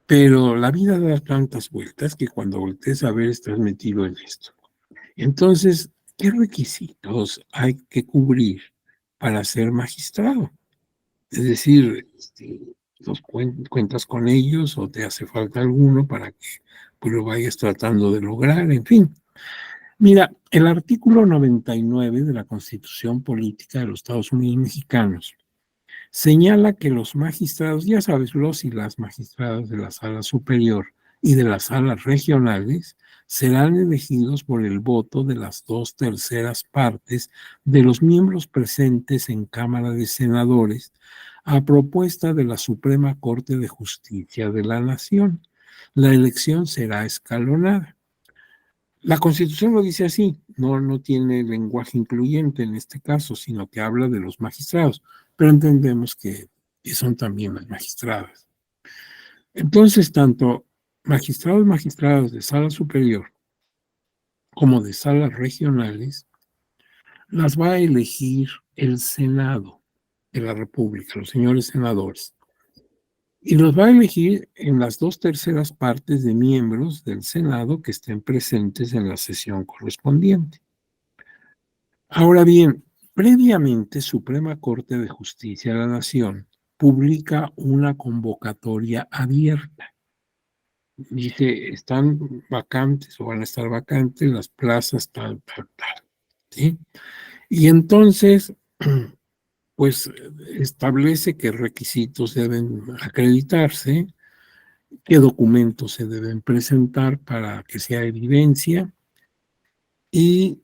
pero la vida da tantas vueltas que cuando voltees a ver estás metido en esto. Entonces, ¿qué requisitos hay que cubrir para ser magistrado? Es decir, los cuentas con ellos o te hace falta alguno para que pues, lo vayas tratando de lograr, en fin. Mira, el artículo 99 de la Constitución Política de los Estados Unidos Mexicanos señala que los magistrados, ya sabes, los y las magistradas de la sala superior y de las salas regionales serán elegidos por el voto de las 2/3 partes de los miembros presentes en Cámara de Senadores a propuesta de la Suprema Corte de Justicia de la Nación. La elección será escalonada. La Constitución lo dice así, no tiene lenguaje incluyente en este caso, sino que habla de los magistrados, pero entendemos que son también las magistradas. Entonces, tanto magistrados y magistradas de sala superior como de salas regionales, las va a elegir el Senado de la República, los señores senadores. Y los va a elegir en las 2/3 partes de miembros del Senado que estén presentes en la sesión correspondiente. Ahora bien, previamente Suprema Corte de Justicia de la Nación publica una convocatoria abierta. Dice, están vacantes o van a estar vacantes las plazas tal, tal, tal. ¿Sí? Y entonces, pues establece qué requisitos deben acreditarse, qué documentos se deben presentar para que sea evidencia y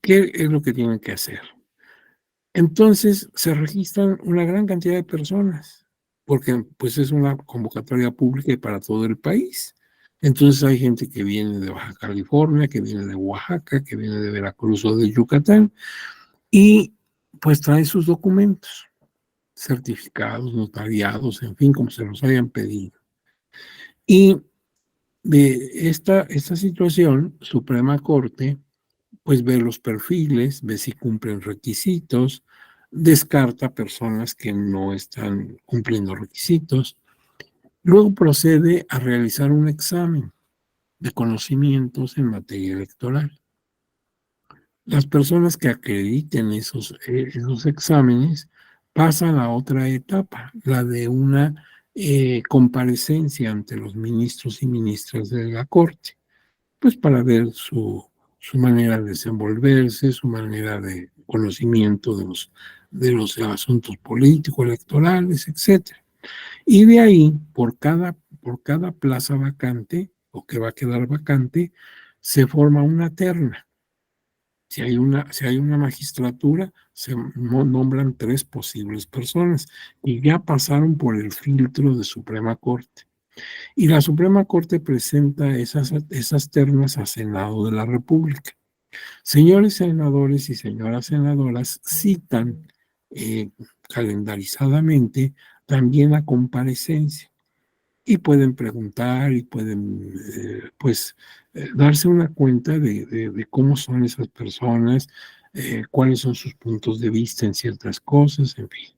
qué es lo que tienen que hacer. Entonces se registran una gran cantidad de personas, porque pues es una convocatoria pública para todo el país. Entonces hay gente que viene de Baja California, que viene de Oaxaca, que viene de Veracruz o de Yucatán, y pues traen sus documentos, certificados, notariados, en fin, como se los hayan pedido. Y de esta situación, Suprema Corte pues ve los perfiles, ve si cumplen requisitos, descarta personas que no están cumpliendo requisitos. Luego procede a realizar un examen de conocimientos en materia electoral. Las personas que acrediten esos exámenes pasan a otra etapa, la de una comparecencia ante los ministros y ministras de la Corte, pues para ver su manera de desenvolverse, su manera de conocimiento de los asuntos políticos, electorales, etcétera. Y de ahí, por cada plaza vacante o que va a quedar vacante, se forma una terna. Si hay una magistratura, se nombran 3 posibles personas y ya pasaron por el filtro de Suprema Corte. Y la Suprema Corte presenta esas ternas al Senado de la República. Señores senadores y señoras senadoras citan calendarizadamente también la comparecencia y pueden preguntar y pueden darse una cuenta de cómo son esas personas, cuáles son sus puntos de vista en ciertas cosas, en fin.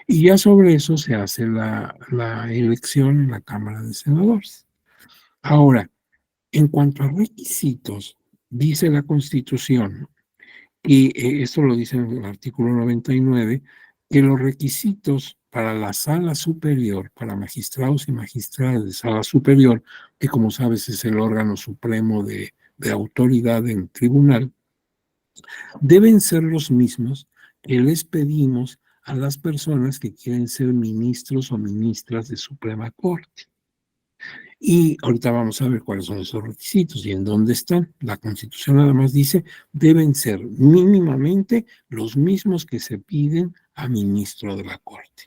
Y ya sobre eso se hace la elección en la Cámara de Senadores. Ahora, en cuanto a requisitos, dice la Constitución, y esto lo dice en el artículo 99, que los requisitos para la sala superior, para magistrados y magistradas de sala superior, que como sabes es el órgano supremo de autoridad en tribunal, deben ser los mismos que les pedimos a las personas que quieren ser ministros o ministras de Suprema Corte. Y ahorita vamos a ver cuáles son esos requisitos y en dónde están. La Constitución nada más dice, deben ser mínimamente los mismos que se piden a ministro de la Corte.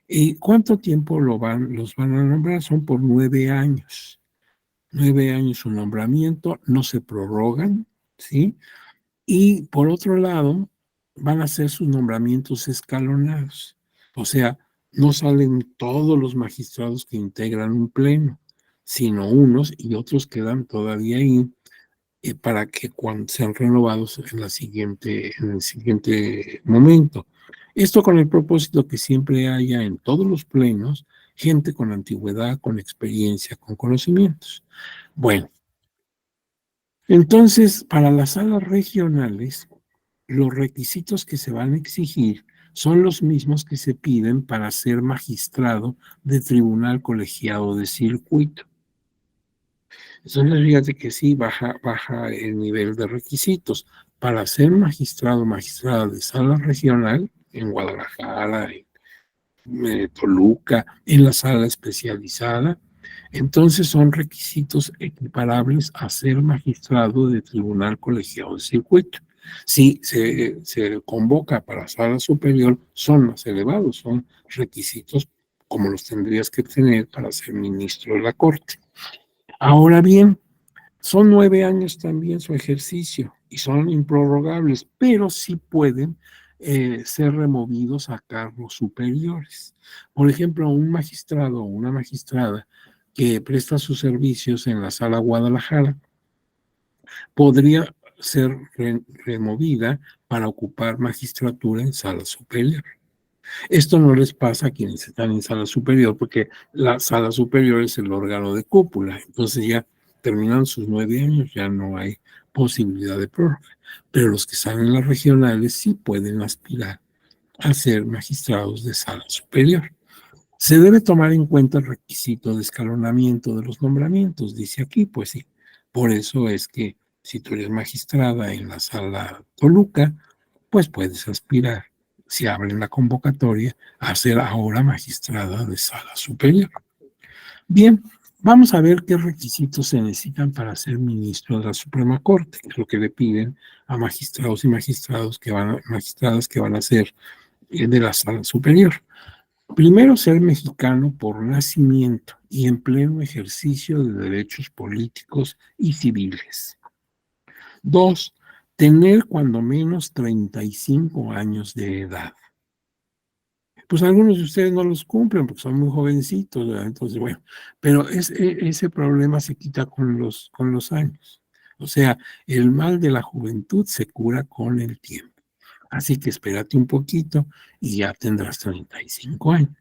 ¿Y cuánto tiempo los van a nombrar? Son por 9 años. 9 años su nombramiento, no se prorrogan, ¿sí? Y por otro lado, van a ser sus nombramientos escalonados. O sea, no salen todos los magistrados que integran un pleno, sino unos y otros quedan todavía ahí para que cuando sean renovados en el siguiente momento. Esto con el propósito que siempre haya en todos los plenos gente con antigüedad, con experiencia, con conocimientos. Bueno, entonces, para las salas regionales, los requisitos que se van a exigir son los mismos que se piden para ser magistrado de tribunal colegiado de circuito. Entonces, fíjate que sí, baja el nivel de requisitos. Para ser magistrado o magistrada de sala regional, en Guadalajara, en Toluca, en la sala especializada, entonces son requisitos equiparables a ser magistrado de tribunal colegiado de circuito. Si se convoca para sala superior, son más elevados, son requisitos como los tendrías que tener para ser ministro de la Corte. Ahora bien, son 9 años también su ejercicio y son improrrogables, pero sí pueden ser removidos a cargos superiores. Por ejemplo, un magistrado o una magistrada que presta sus servicios en la sala Guadalajara podría ser removida para ocupar magistratura en sala superior. Esto no les pasa a quienes están en sala superior, porque la sala superior es el órgano de cúpula. Entonces ya terminan sus 9 años, ya no hay posibilidad de prórroga. Pero los que están en las regionales sí pueden aspirar a ser magistrados de sala superior. Se debe tomar en cuenta el requisito de escalonamiento de los nombramientos, dice aquí, pues sí. Por eso es que si tú eres magistrada en la sala Toluca, pues puedes aspirar, si abren la convocatoria, a ser ahora magistrada de sala superior. Bien, vamos a ver qué requisitos se necesitan para ser ministro de la Suprema Corte, que es lo que le piden a magistrados y magistradas que van a ser de la sala superior. Primero, ser mexicano por nacimiento y en pleno ejercicio de derechos políticos y civiles. 2, tener cuando menos 35 años de edad. Pues algunos de ustedes no los cumplen porque son muy jovencitos, ¿verdad? Entonces, bueno, pero ese problema se quita con los años. O sea, el mal de la juventud se cura con el tiempo. Así que espérate un poquito y ya tendrás 35 años.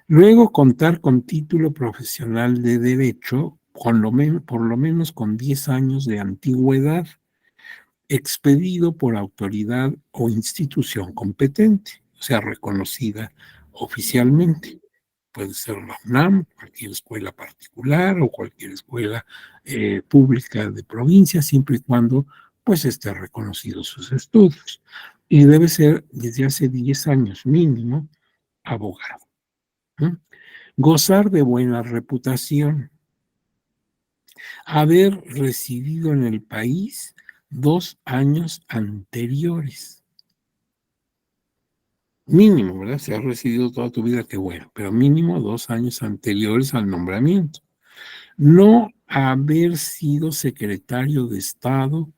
Luego, contar con título profesional de derecho, por lo menos con 10 años de antigüedad, expedido por autoridad o institución competente, o sea, reconocida oficialmente. Puede ser la UNAM, cualquier escuela particular o cualquier escuela pública de provincia, siempre y cuando pues esté reconocido sus estudios. Y debe ser desde hace 10 años mínimo abogado. ¿Eh? Gozar de buena reputación. Haber residido en el país 2 años anteriores. Mínimo, ¿verdad? Si has residido toda tu vida, qué bueno, pero mínimo 2 años anteriores al nombramiento. No haber sido secretario de Estado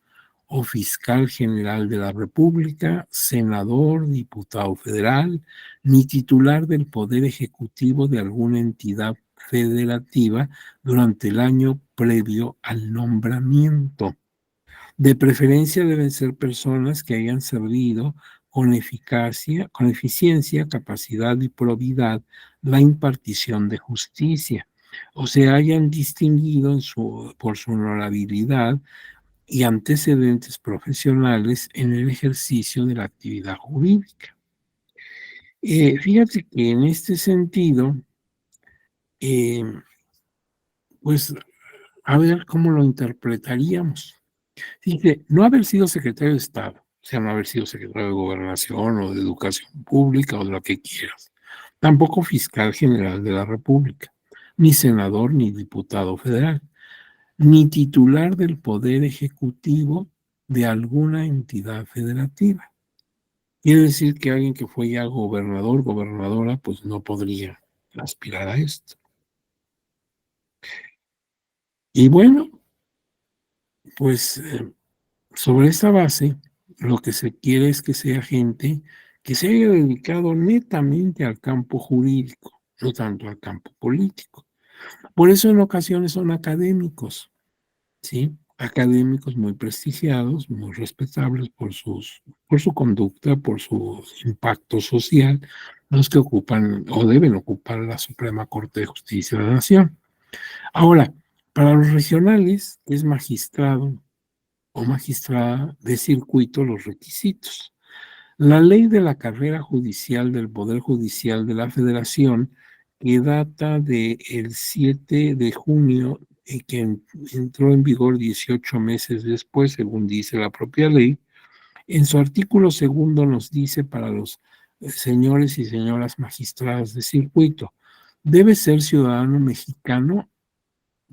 o fiscal general de la República, senador, diputado federal, ni titular del Poder Ejecutivo de alguna entidad federativa durante el año previo al nombramiento. De preferencia deben ser personas que hayan servido con eficacia, con eficiencia, capacidad y probidad la impartición de justicia, o se hayan distinguido por su honorabilidad y antecedentes profesionales en el ejercicio de la actividad jurídica. Fíjate que en este sentido, eh, pues a ver cómo lo interpretaríamos. Dice, no haber sido secretario de Estado sea, no haber sido secretario de Gobernación o de Educación Pública o de lo que quieras. Tampoco fiscal general de la República, ni senador ni diputado federal, ni titular del Poder Ejecutivo de alguna entidad federativa. Quiere decir que alguien que fue ya gobernador, gobernadora, pues no podría aspirar a esto. Y bueno, pues sobre esta base, lo que se quiere es que sea gente que se haya dedicado netamente al campo jurídico, no tanto al campo político. Por eso en ocasiones son académicos, ¿sí? Académicos muy prestigiados, muy respetables por su conducta, por su impacto social, los que ocupan o deben ocupar la Suprema Corte de Justicia de la Nación. Ahora, para los regionales es magistrado o magistrada de circuito los requisitos. La ley de la carrera judicial del Poder Judicial de la Federación, que data del 7 de junio y que entró en vigor 18 meses después, según dice la propia ley, en su artículo segundo nos dice para los señores y señoras magistradas de circuito, debe ser ciudadano mexicano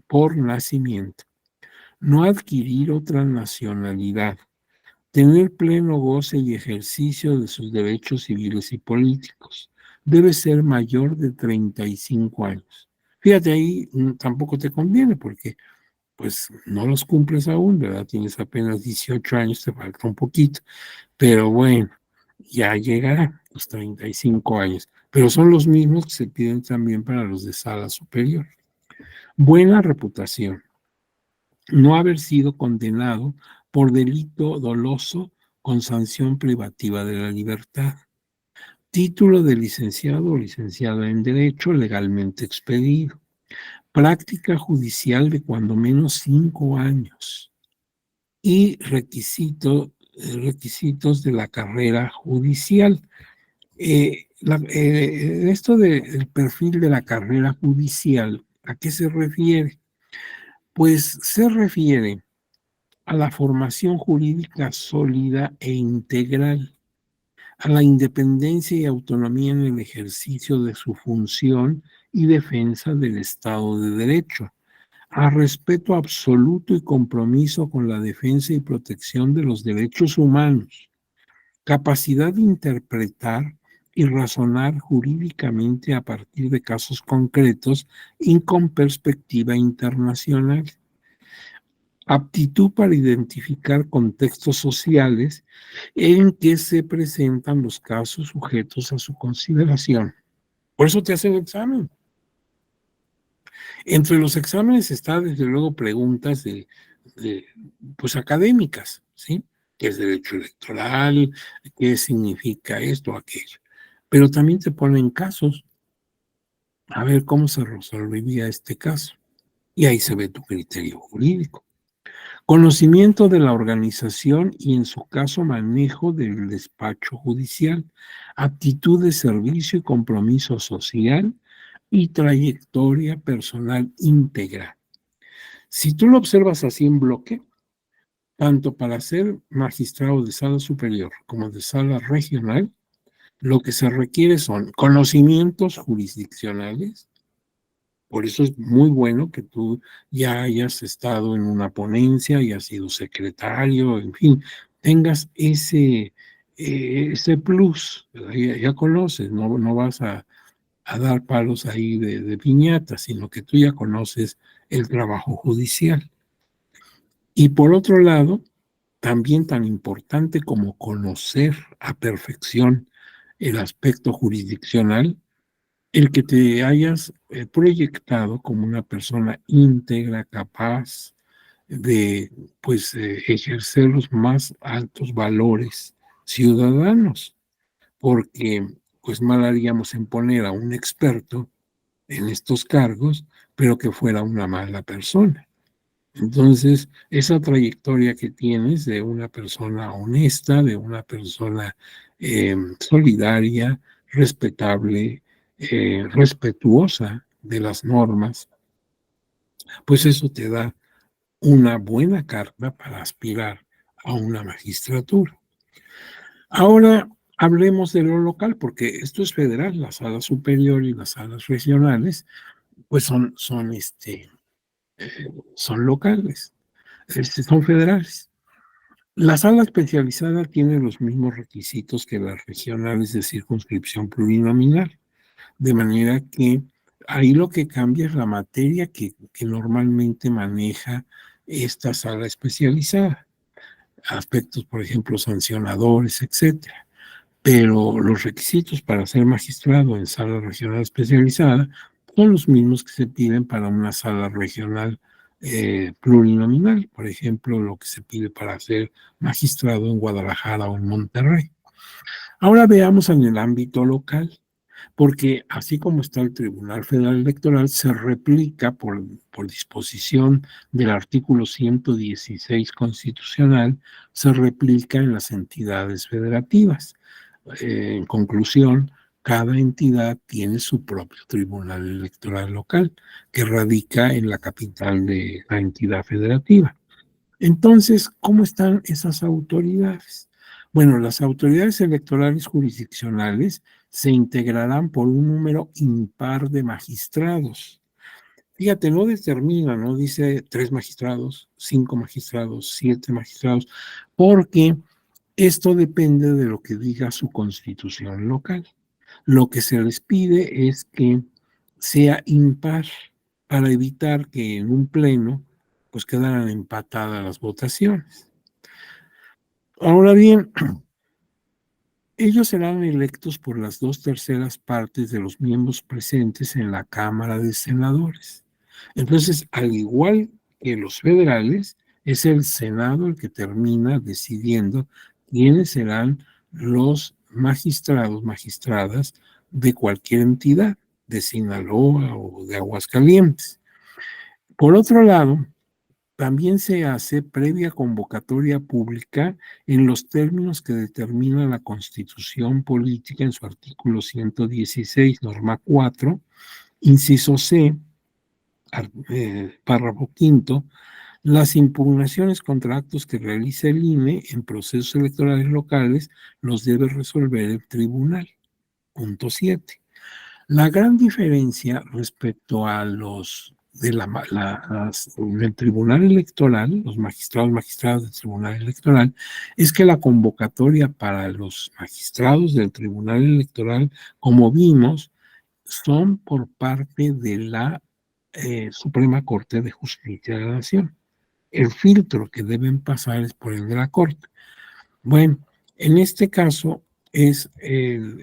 por nacimiento, no adquirir otra nacionalidad, tener pleno goce y ejercicio de sus derechos civiles y políticos. Debe ser mayor de 35 años. Fíjate, ahí tampoco te conviene porque pues no los cumples aún, ¿verdad? Tienes apenas 18 años, te falta un poquito, pero bueno, ya llegará los 35 años, pero son los mismos que se piden también para los de sala superior. Buena reputación, no haber sido condenado por delito doloso con sanción privativa de la libertad. Título de licenciado o licenciada en Derecho legalmente expedido. Práctica judicial de cuando menos 5 años. Y requisitos de la carrera judicial. Esto del perfil de la carrera judicial, ¿a qué se refiere? Pues se refiere a la formación jurídica sólida e integral, a la independencia y autonomía en el ejercicio de su función y defensa del Estado de Derecho, a respeto absoluto y compromiso con la defensa y protección de los derechos humanos, capacidad de interpretar y razonar jurídicamente a partir de casos concretos y con perspectiva internacional. Aptitud para identificar contextos sociales en que se presentan los casos sujetos a su consideración. Por eso te hacen examen. Entre los exámenes está, desde luego, preguntas pues académicas, ¿sí? ¿Qué es derecho electoral? ¿Qué significa esto o aquello? Pero también te ponen casos, a ver cómo se resolvería este caso. Y ahí se ve tu criterio jurídico. Conocimiento de la organización y, en su caso, manejo del despacho judicial, aptitud de servicio y compromiso social y trayectoria personal íntegra. Si tú lo observas así en bloque, tanto para ser magistrado de sala superior como de sala regional, lo que se requiere son conocimientos jurisdiccionales. Por eso es muy bueno que tú ya hayas estado en una ponencia, hayas sido secretario, en fin, tengas ese plus, ya conoces, no vas a dar palos ahí de piñata, sino que tú ya conoces el trabajo judicial. Y por otro lado, también tan importante como conocer a perfección el aspecto jurisdiccional, el que te hayas proyectado como una persona íntegra, capaz de pues ejercer los más altos valores ciudadanos, porque pues mal haríamos en poner a un experto en estos cargos, pero que fuera una mala persona. Entonces, esa trayectoria que tienes de una persona honesta, de una persona solidaria, respetable, respetuosa de las normas, pues eso te da una buena carta para aspirar a una magistratura. Ahora hablemos de lo local, porque esto es federal, la sala superior y las salas regionales, pues son locales, son federales. La sala especializada tiene los mismos requisitos que las regionales de circunscripción plurinominal, de manera que ahí lo que cambia es la materia que normalmente maneja esta sala especializada, aspectos, por ejemplo, sancionadores, etcétera. Pero los requisitos para ser magistrado en sala regional especializada son los mismos que se piden para una sala regional plurinominal, por ejemplo, lo que se pide para ser magistrado en Guadalajara o en Monterrey. Ahora veamos en el ámbito local, porque así como está el Tribunal Federal Electoral, se replica por disposición del artículo 116 constitucional, se replica en las entidades federativas. En conclusión, cada entidad tiene su propio tribunal electoral local, que radica en la capital de la entidad federativa. Entonces, ¿cómo están esas autoridades? Bueno, las autoridades electorales jurisdiccionales se integrarán por un número impar de magistrados. Fíjate, no determina, no dice 3 magistrados, 5 magistrados, 7 magistrados, porque esto depende de lo que diga su constitución local. Lo que se les pide es que sea impar para evitar que en un pleno pues quedaran empatadas las votaciones. Ahora bien, ellos serán electos por las 2/3 partes de los miembros presentes en la Cámara de Senadores. Entonces, al igual que los federales, es el Senado el que termina decidiendo quiénes serán los magistrados, magistradas de cualquier entidad, de Sinaloa o de Aguascalientes. Por otro lado, también se hace previa convocatoria pública en los términos que determina la Constitución Política en su artículo 116, norma 4, inciso C, párrafo quinto. Las impugnaciones contra actos que realice el INE en procesos electorales locales los debe resolver el tribunal. Punto 7. La gran diferencia respecto a los del Tribunal Electoral, los magistrados del Tribunal Electoral, es que la convocatoria para los magistrados del Tribunal Electoral, como vimos, son por parte de la Suprema Corte de Justicia de la Nación. El filtro que deben pasar es por el de la Corte. Bueno, en este caso es el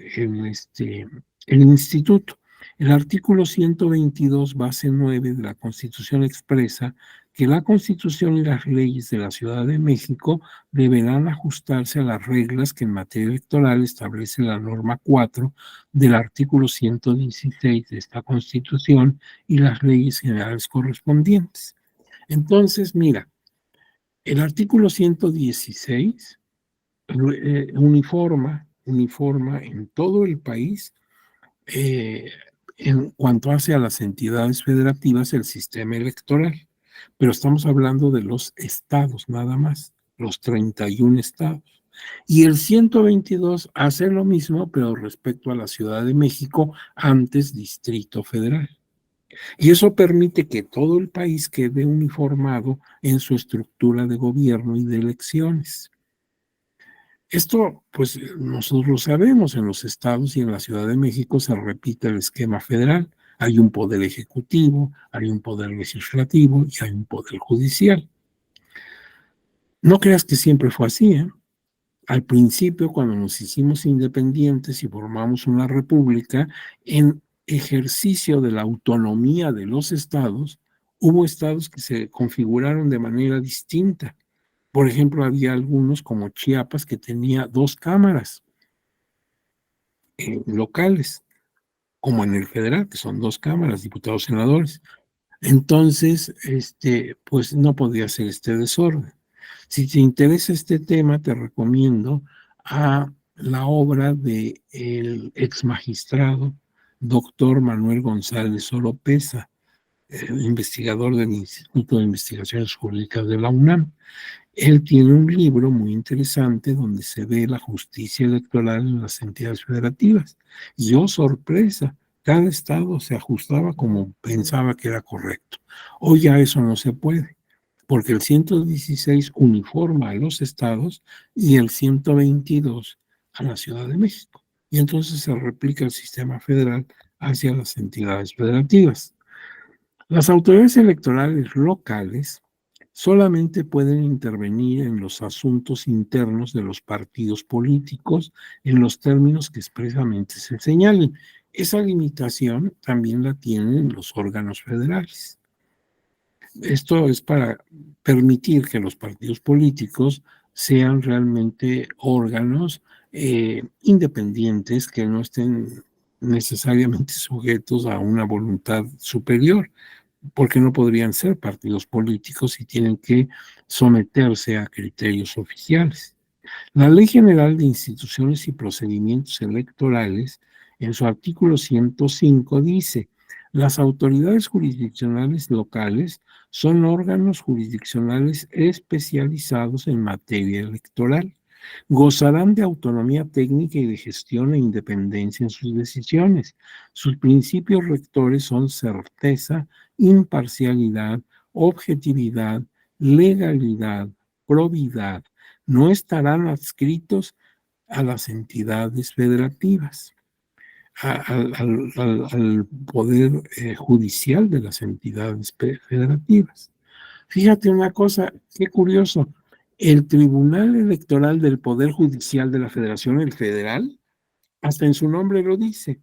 instituto. El artículo 122, base 9 de la Constitución expresa que la Constitución y las leyes de la Ciudad de México deberán ajustarse a las reglas que en materia electoral establece la norma 4 del artículo 116 de esta Constitución y las leyes generales correspondientes. Entonces, mira, el artículo 116 uniforma en todo el país en cuanto hace a las entidades federativas el sistema electoral, pero estamos hablando de los estados nada más, los 31 estados. Y el 122 hace lo mismo, pero respecto a la Ciudad de México, antes Distrito Federal. Y eso permite que todo el país quede uniformado en su estructura de gobierno y de elecciones. Esto, pues nosotros lo sabemos, en los estados y en la Ciudad de México se repite el esquema federal. Hay un poder ejecutivo, hay un poder legislativo y hay un poder judicial. No creas que siempre fue así, ¿eh? Al principio, cuando nos hicimos independientes y formamos una república, en ejercicio de la autonomía de los estados, hubo estados que se configuraron de manera distinta. Por ejemplo, había algunos como Chiapas que tenía 2 cámaras locales, como en el federal, que son 2 cámaras, diputados, senadores. Entonces, pues no podía ser este desorden. Si te interesa este tema, te recomiendo a la obra de el ex magistrado doctor Manuel González Oropesa, investigador del Instituto de Investigaciones Jurídicas de la UNAM. Él tiene un libro muy interesante donde se ve la justicia electoral en las entidades federativas. Y oh, sorpresa, cada estado se ajustaba como pensaba que era correcto. Hoy ya eso no se puede, porque el 116 uniforma a los estados y el 122 a la Ciudad de México. Y entonces se replica el sistema federal hacia las entidades federativas. Las autoridades electorales locales solamente pueden intervenir en los asuntos internos de los partidos políticos en los términos que expresamente se señalen. Esa limitación también la tienen los órganos federales. Esto es para permitir que los partidos políticos sean realmente órganos independientes que no estén necesariamente sujetos a una voluntad superior, porque no podrían ser partidos políticos y tienen que someterse a criterios oficiales. La Ley General de Instituciones y Procedimientos Electorales, en su artículo 105, dice: las autoridades jurisdiccionales locales son órganos jurisdiccionales especializados en materia electoral. Gozarán de autonomía técnica y de gestión e independencia en sus decisiones. Sus principios rectores son certeza, imparcialidad, objetividad, legalidad, probidad. No estarán adscritos a las entidades federativas, al poder judicial de las entidades federativas. Fíjate una cosa, qué curioso. El Tribunal Electoral del Poder Judicial de la Federación, el federal, hasta en su nombre lo dice,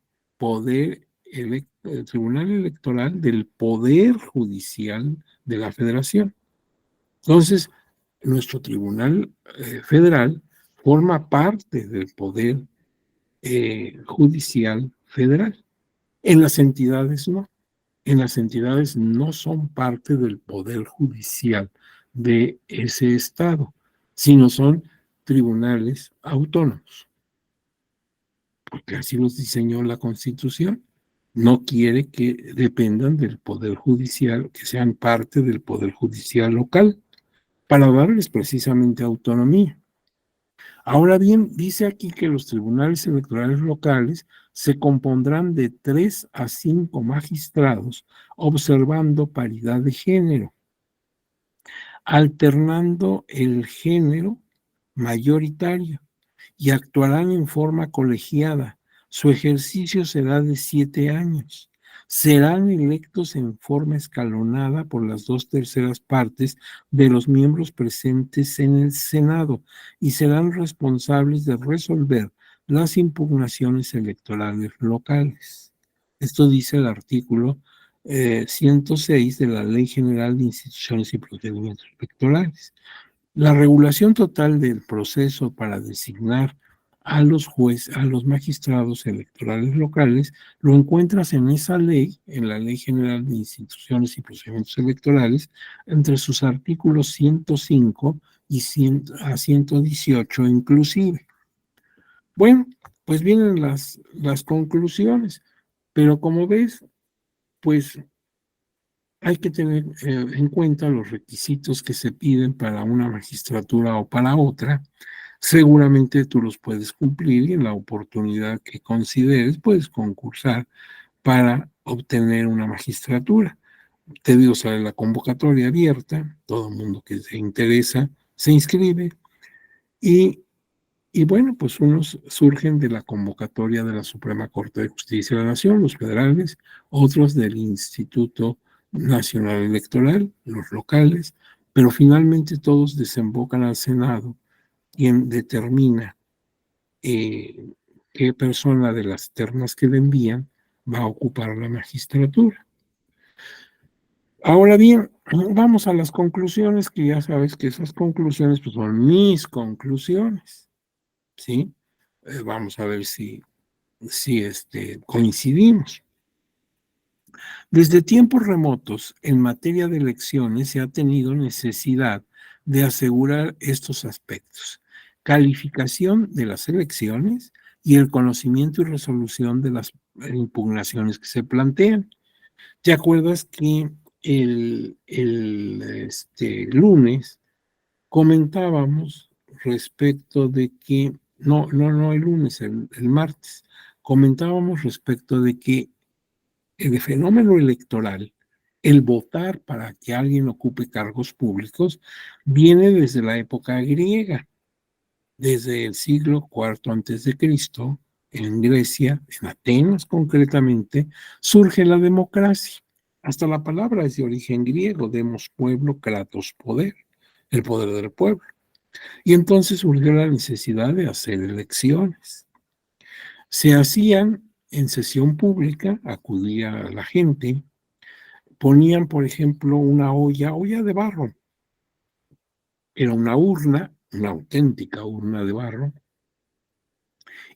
el Tribunal Electoral del Poder Judicial de la Federación. Entonces, nuestro Tribunal Federal forma parte del Poder Judicial Federal. En las entidades no. En las entidades no son parte del Poder Judicial de ese estado, sino son tribunales autónomos, porque así los diseñó la Constitución. No quiere que dependan del Poder Judicial, que sean parte del Poder Judicial local, para darles precisamente autonomía. Ahora bien, dice aquí que los tribunales electorales locales se compondrán de 3 a 5 magistrados, observando paridad de género, alternando el género mayoritario, y actuarán en forma colegiada. Su ejercicio será de 7 años. Serán electos en forma escalonada por las 2/3 partes de los miembros presentes en el Senado y serán responsables de resolver las impugnaciones electorales locales. Esto dice el artículo 106 de la Ley General de Instituciones y Procedimientos Electorales. La regulación total del proceso para designar a los jueces, a los magistrados electorales locales, lo encuentras en esa ley, en la Ley General de Instituciones y Procedimientos Electorales, entre sus artículos 105 y 118 inclusive. Bueno, pues vienen las conclusiones, pero como ves, pues hay que tener en cuenta los requisitos que se piden para una magistratura o para otra. Seguramente tú los puedes cumplir y en la oportunidad que consideres puedes concursar para obtener una magistratura. Te digo, sale la convocatoria abierta, todo el mundo que se interesa se inscribe y bueno, pues unos surgen de la convocatoria de la Suprema Corte de Justicia de la Nación, los federales, otros del Instituto Nacional Electoral, los locales, pero finalmente todos desembocan al Senado, quien determina qué persona de las ternas que le envían va a ocupar la magistratura. Ahora bien, vamos a las conclusiones, que ya sabes que esas conclusiones pues, son mis conclusiones, ¿sí? Vamos a ver si coincidimos. Desde tiempos remotos, en materia de elecciones, se ha tenido necesidad de asegurar estos aspectos: calificación de las elecciones y el conocimiento y resolución de las impugnaciones que se plantean. ¿Te acuerdas que lunes comentábamos respecto de que, no el lunes, el martes, comentábamos respecto de que el fenómeno electoral, el votar para que alguien ocupe cargos públicos, viene desde la época griega, desde el siglo IV antes de Cristo, en Grecia, en Atenas concretamente, surge la democracia. Hasta la palabra es de origen griego, demos pueblo, kratos poder, el poder del pueblo. Y entonces surgió la necesidad de hacer elecciones. Se hacían en sesión pública, acudía la gente, ponían, por ejemplo, una olla de barro. Era una urna, una auténtica urna de barro,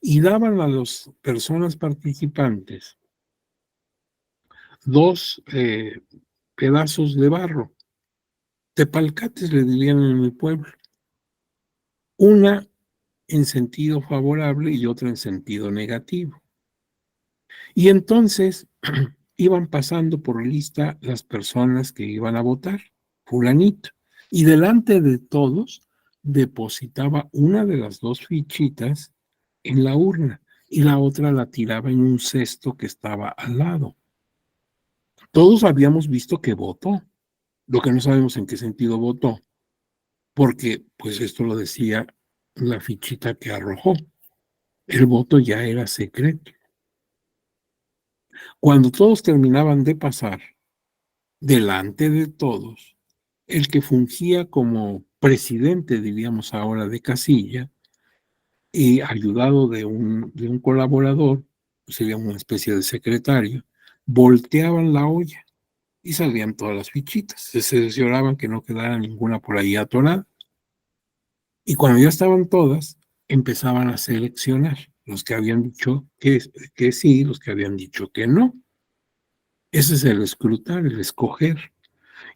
y daban a las personas participantes dos pedazos de barro, tepalcates le dirían en el pueblo, una en sentido favorable y otra en sentido negativo. Y entonces iban pasando por lista las personas que iban a votar, fulanito, y delante de todos depositaba una de las dos fichitas en la urna y la otra la tiraba en un cesto que estaba al lado. Todos habíamos visto que votó, lo que no sabemos en qué sentido votó, porque pues esto lo decía la fichita que arrojó. El voto ya era secreto. Cuando todos terminaban de pasar, delante de todos, el que fungía como presidente, diríamos ahora, de casilla, y ayudado de un colaborador, sería una especie de secretario, volteaban la olla y salían todas las fichitas. Se cercioraban que no quedara ninguna por ahí atorada. Y cuando ya estaban todas, empezaban a seleccionar los que habían dicho que sí, los que habían dicho que no. Ese es el escrutar, el escoger.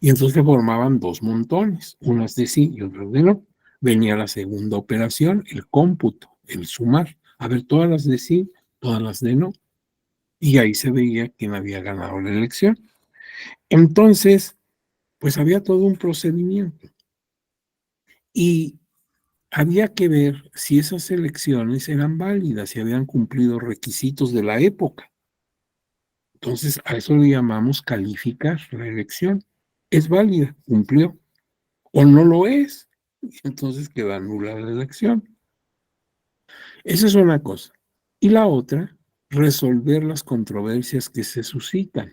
Y entonces se formaban dos montones, unas de sí y otras de no. Venía la segunda operación, el cómputo, el sumar. A ver, todas las de sí, todas las de no. Y ahí se veía quién había ganado la elección. Entonces, pues había todo un procedimiento. Y había que ver si esas elecciones eran válidas, si habían cumplido requisitos de la época. Entonces, a eso le llamamos calificar la elección. Es válida, cumplió, o no lo es, entonces queda nula la elección. Esa es una cosa. Y la otra, resolver las controversias que se suscitan,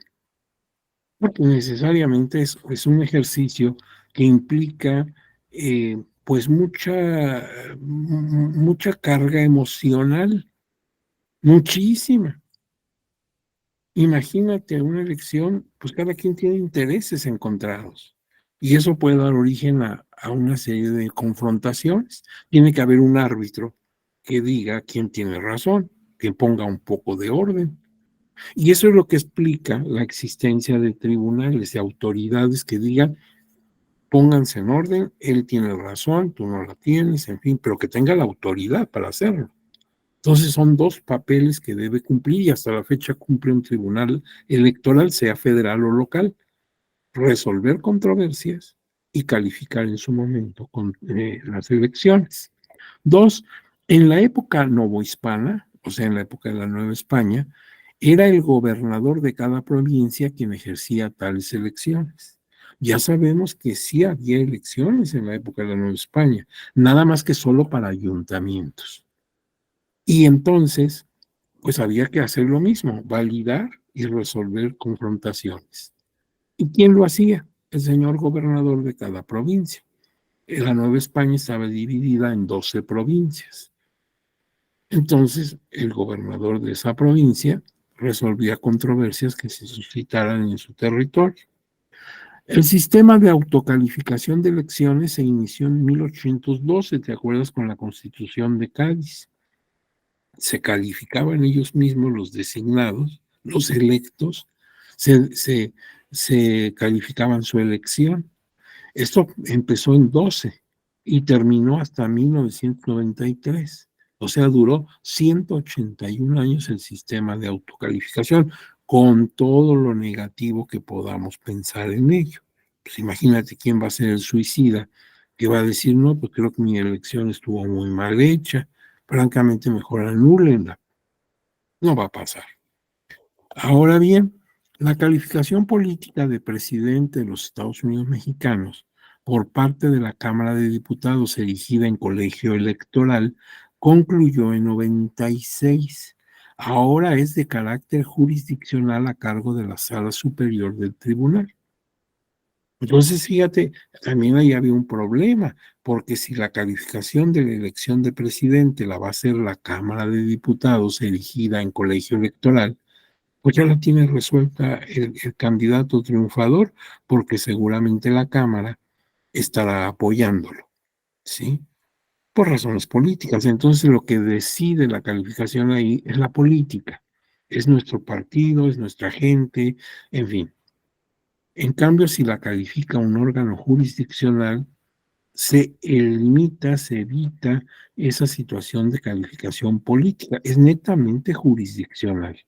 porque necesariamente es un ejercicio que implica pues mucha carga emocional, muchísima. Imagínate una elección, pues cada quien tiene intereses encontrados y eso puede dar origen a una serie de confrontaciones. Tiene que haber un árbitro que diga quién tiene razón, que ponga un poco de orden. Y eso es lo que explica la existencia de tribunales, de autoridades que digan, pónganse en orden, él tiene razón, tú no la tienes, en fin, pero que tenga la autoridad para hacerlo. Entonces son dos papeles que debe cumplir y hasta la fecha cumple un tribunal electoral, sea federal o local, resolver controversias y calificar en su momento con las elecciones. Dos, en la época novohispana, o sea, en la época de la Nueva España, era el gobernador de cada provincia quien ejercía tales elecciones. Ya sabemos que sí había elecciones en la época de la Nueva España, nada más que solo para ayuntamientos. Y entonces, pues había que hacer lo mismo, validar y resolver confrontaciones. ¿Y quién lo hacía? El señor gobernador de cada provincia. La Nueva España estaba dividida en 12 provincias. Entonces, el gobernador de esa provincia resolvía controversias que se suscitaran en su territorio. El sistema de autocalificación de elecciones se inició en 1812, ¿te acuerdas? Con la Constitución de Cádiz. Se calificaban ellos mismos los designados, los electos, se calificaban su elección. Esto empezó en 12 y terminó hasta 1993. O sea, duró 181 años el sistema de autocalificación, con todo lo negativo que podamos pensar en ello. Pues imagínate quién va a ser el suicida que va a decir, no, pues creo que mi elección estuvo muy mal hecha, francamente mejor anúlenla. No va a pasar. Ahora bien, la calificación política de presidente de los Estados Unidos mexicanos por parte de la Cámara de Diputados elegida en colegio electoral concluyó en 96. Ahora es de carácter jurisdiccional a cargo de la Sala Superior del Tribunal. Entonces, fíjate, también ahí había un problema, porque si la calificación de la elección de presidente la va a hacer la Cámara de Diputados elegida en colegio electoral, pues ya la tiene resuelta el candidato triunfador, porque seguramente la Cámara estará apoyándolo, ¿sí? Por razones políticas. Entonces, lo que decide la calificación ahí es la política, es nuestro partido, es nuestra gente, en fin. En cambio, si la califica un órgano jurisdiccional, se limita, se evita esa situación de calificación política. Es netamente jurisdiccional.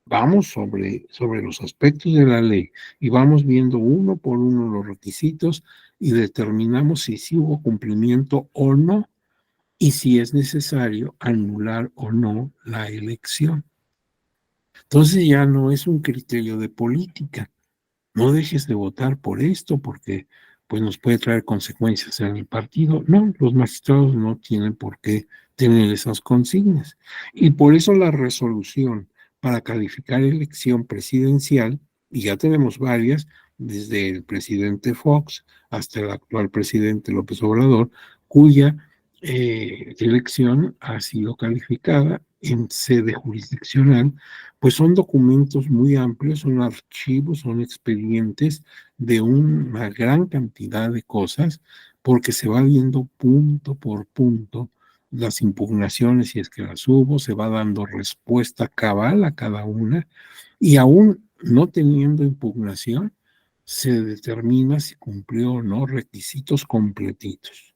Vamos sobre los aspectos de la ley y vamos viendo uno por uno los requisitos y determinamos si sí hubo cumplimiento o no y si es necesario anular o no la elección. Entonces ya no es un criterio de política. No dejes de votar por esto porque pues nos puede traer consecuencias en el partido. No, los magistrados no tienen por qué tener esas consignas. Y por eso la resolución para calificar elección presidencial, y ya tenemos varias, desde el presidente Fox hasta el actual presidente López Obrador, cuya elección ha sido calificada en sede jurisdiccional, pues son documentos muy amplios, son archivos, son expedientes de una gran cantidad de cosas, porque se va viendo punto por punto las impugnaciones, si es que las hubo, se va dando respuesta cabal a cada una, y aún no teniendo impugnación, se determina si cumplió o no requisitos completitos.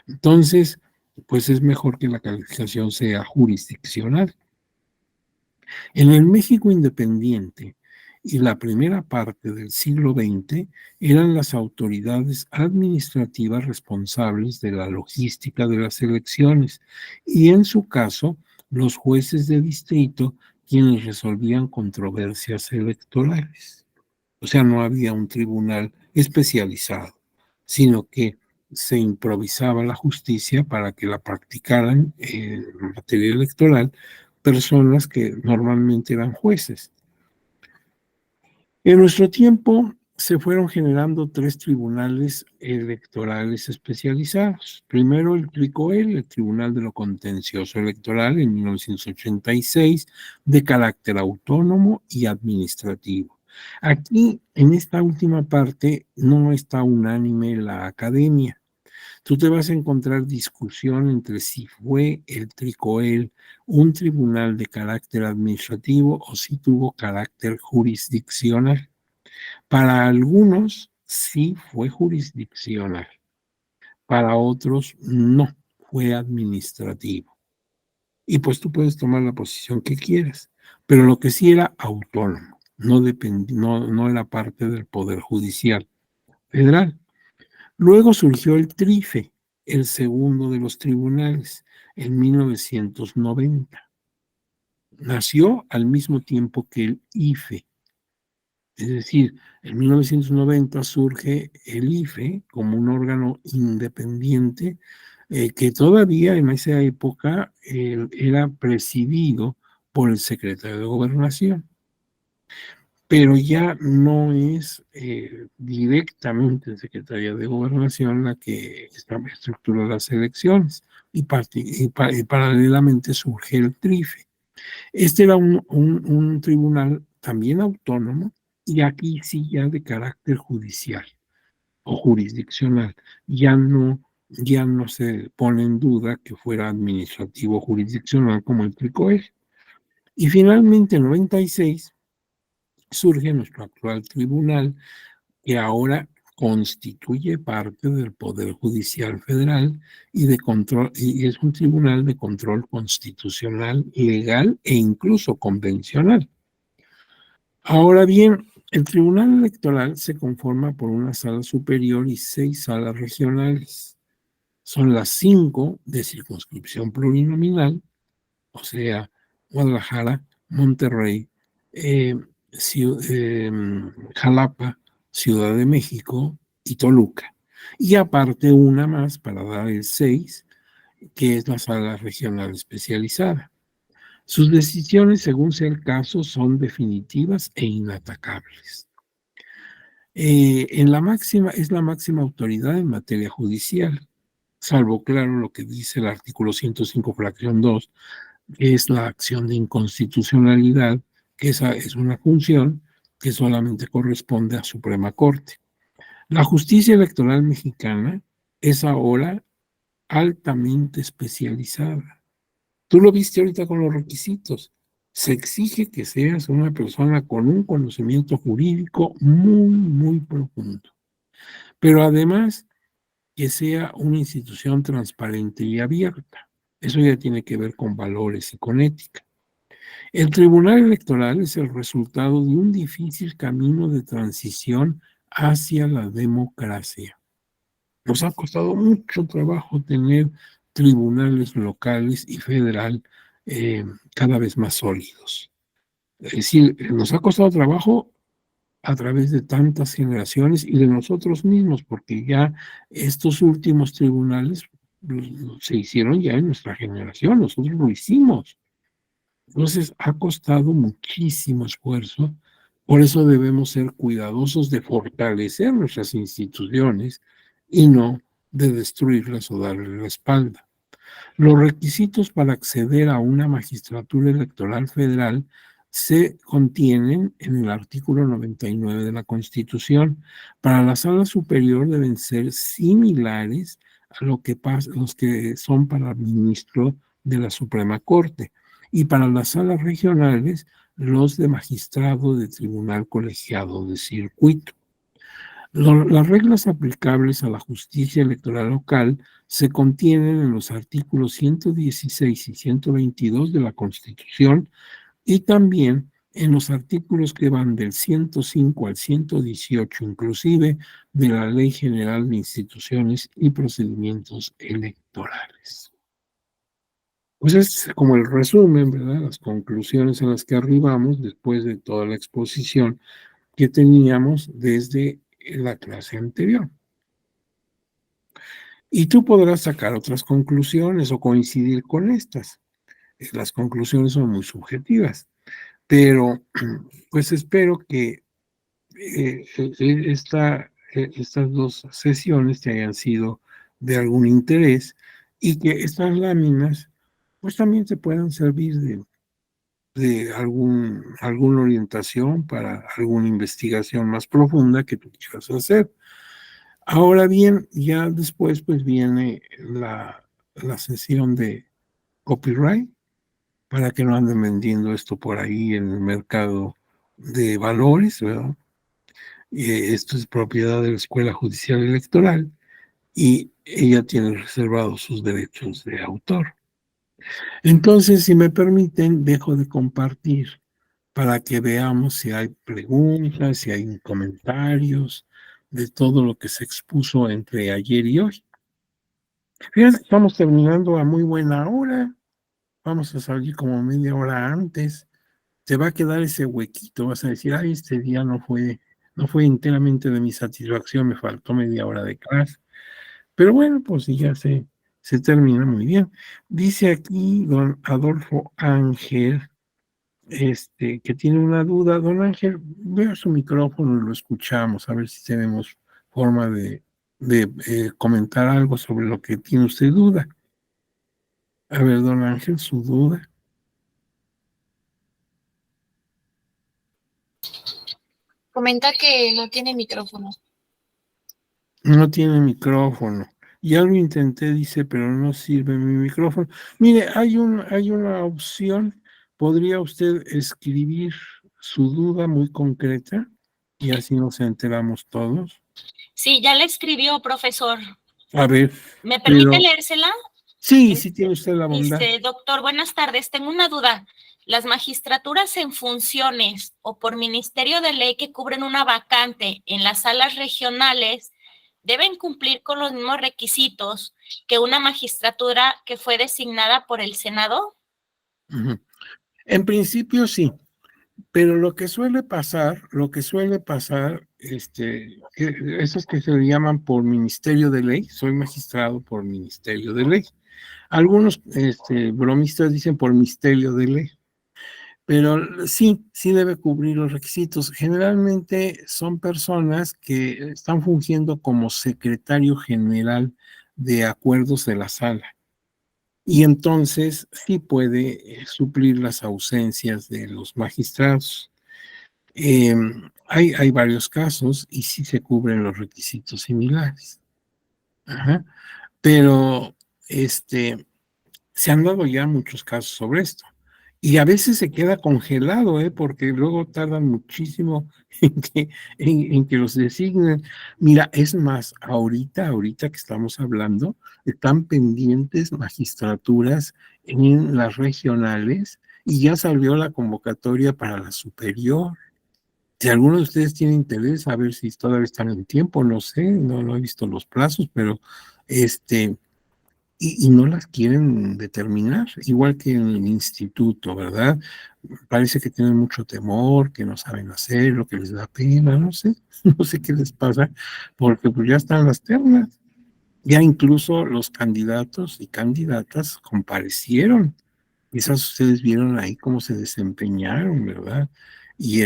Entonces, pues es mejor que la calificación sea jurisdiccional. En el México independiente y la primera parte del siglo XX eran las autoridades administrativas responsables de la logística de las elecciones y en su caso los jueces de distrito quienes resolvían controversias electorales. O sea, no había un tribunal especializado, sino que se improvisaba la justicia para que la practicaran en materia electoral personas que normalmente eran jueces. En nuestro tiempo se fueron generando 3 tribunales electorales especializados. Primero el TRICOEL, el Tribunal de lo Contencioso Electoral, en 1986, de carácter autónomo y administrativo. Aquí, en esta última parte, no está unánime la academia. Tú te vas a encontrar discusión entre si fue el TRICOEL un tribunal de carácter administrativo o si tuvo carácter jurisdiccional. Para algunos sí fue jurisdiccional, para otros no, fue administrativo. Y pues tú puedes tomar la posición que quieras, pero lo que sí era autónomo, no era parte del Poder Judicial Federal. Luego surgió el TRIFE, el segundo de los tribunales, en 1990. Nació al mismo tiempo que el IFE. Es decir, en 1990 surge el IFE como un órgano independiente que todavía en esa época era presidido por el secretario de Gobernación, pero ya no es directamente Secretaría de Gobernación la que estructura las elecciones y paralelamente surge el TRIFE. Este era un tribunal también autónomo y aquí sí ya de carácter judicial o jurisdiccional. Ya no se pone en duda que fuera administrativo o jurisdiccional como el TRICOEL. Y finalmente en 96 surge nuestro actual tribunal, que ahora constituye parte del Poder Judicial Federal y de control, y es un tribunal de control constitucional, legal e incluso convencional. Ahora bien, el Tribunal Electoral se conforma por una sala superior y 6 salas regionales. Son las 5 de circunscripción plurinominal, o sea, Guadalajara, Monterrey, eh, Jalapa, Ciudad de México y Toluca. Y aparte una más para dar el 6, que es la sala regional especializada. Sus decisiones, según sea el caso, son definitivas e inatacables. Es la máxima autoridad en materia judicial, salvo, claro, lo que dice el artículo 105, fracción 2, que es la acción de inconstitucionalidad, que esa es una función que solamente corresponde a Suprema Corte. La justicia electoral mexicana es ahora altamente especializada. Tú lo viste ahorita con los requisitos. Se exige que seas una persona con un conocimiento jurídico muy, muy profundo. Pero además que sea una institución transparente y abierta. Eso ya tiene que ver con valores y con ética. El Tribunal Electoral es el resultado de un difícil camino de transición hacia la democracia. Nos ha costado mucho trabajo tener tribunales locales y federal cada vez más sólidos. Es decir, nos ha costado trabajo a través de tantas generaciones y de nosotros mismos, porque ya estos últimos tribunales se hicieron ya en nuestra generación, nosotros lo hicimos. Entonces, ha costado muchísimo esfuerzo, por eso debemos ser cuidadosos de fortalecer nuestras instituciones y no de destruirlas o darle la espalda. Los requisitos para acceder a una magistratura electoral federal se contienen en el artículo 99 de la Constitución. Para la sala superior deben ser similares a los que son para el ministro de la Suprema Corte. Y para las salas regionales, los de magistrado de tribunal colegiado de circuito. Las reglas aplicables a la justicia electoral local se contienen en los artículos 116 y 122 de la Constitución y también en los artículos que van del 105 al 118, inclusive de la Ley General de Instituciones y Procedimientos Electorales. Pues es como el resumen, ¿verdad? Las conclusiones a las que arribamos después de toda la exposición que teníamos desde la clase anterior. Y tú podrás sacar otras conclusiones o coincidir con estas. Las conclusiones son muy subjetivas, pero pues espero que estas 2 sesiones te hayan sido de algún interés y que estas láminas pues también te puedan servir de alguna orientación para alguna investigación más profunda que tú quieras hacer. Ahora bien, ya después pues viene la sesión de copyright para que no anden vendiendo esto por ahí en el mercado de valores, ¿verdad? Esto es propiedad de la Escuela Judicial Electoral y ella tiene reservados sus derechos de autor. Entonces, si me permiten, dejo de compartir para que veamos si hay preguntas, si hay comentarios de todo lo que se expuso entre ayer y hoy. Fíjense, estamos terminando a muy buena hora. Vamos a salir como media hora antes. Te va a quedar ese huequito. Vas a decir, ay, este día no fue enteramente de mi satisfacción, me faltó media hora de clase. Pero bueno, pues ya se termina muy bien. Dice aquí don Adolfo Ángel, que tiene una duda. Don Ángel, vea su micrófono y lo escuchamos, a ver si tenemos forma de comentar algo sobre lo que tiene usted duda. A ver, don Ángel, su duda. Comenta que no tiene micrófono. No tiene micrófono. Ya lo intenté, dice, pero no sirve mi micrófono. Mire, hay una opción. ¿Podría usted escribir su duda muy concreta? Y así nos enteramos todos. Sí, ya le escribió, profesor. A ver. ¿Me permite leérsela? Sí, sí tiene usted la bondad. Doctor, buenas tardes. Tengo una duda. las magistraturas en funciones o por ministerio de ley que cubren una vacante en las salas regionales deben cumplir con los mismos requisitos que una magistratura que fue designada por el Senado? Ujú. En principio sí, pero lo que suele pasar, esos que se le llaman por ministerio de ley, soy magistrado por ministerio de ley. Algunos bromistas dicen por ministerio de ley, pero sí debe cubrir los requisitos. Generalmente son personas que están fungiendo como secretario general de acuerdos de la sala. Y entonces sí puede suplir las ausencias de los magistrados. Hay varios casos y sí se cubren los requisitos similares. Ajá. Pero se han dado ya muchos casos sobre esto. Y a veces se queda congelado, porque luego tardan muchísimo en que los designen. Mira, es más, ahorita que estamos hablando, están pendientes magistraturas en las regionales y ya salió la convocatoria para la superior. Si alguno de ustedes tiene interés, a ver si todavía están en tiempo, no sé, no he visto los plazos, pero y no las quieren determinar, igual que en el instituto, ¿verdad? Parece que tienen mucho temor, que no saben hacer, lo que les da pena, no sé, no sé qué les pasa, porque pues ya están las ternas. Ya incluso los candidatos y candidatas comparecieron. Quizás ustedes vieron ahí cómo se desempeñaron, ¿verdad? Y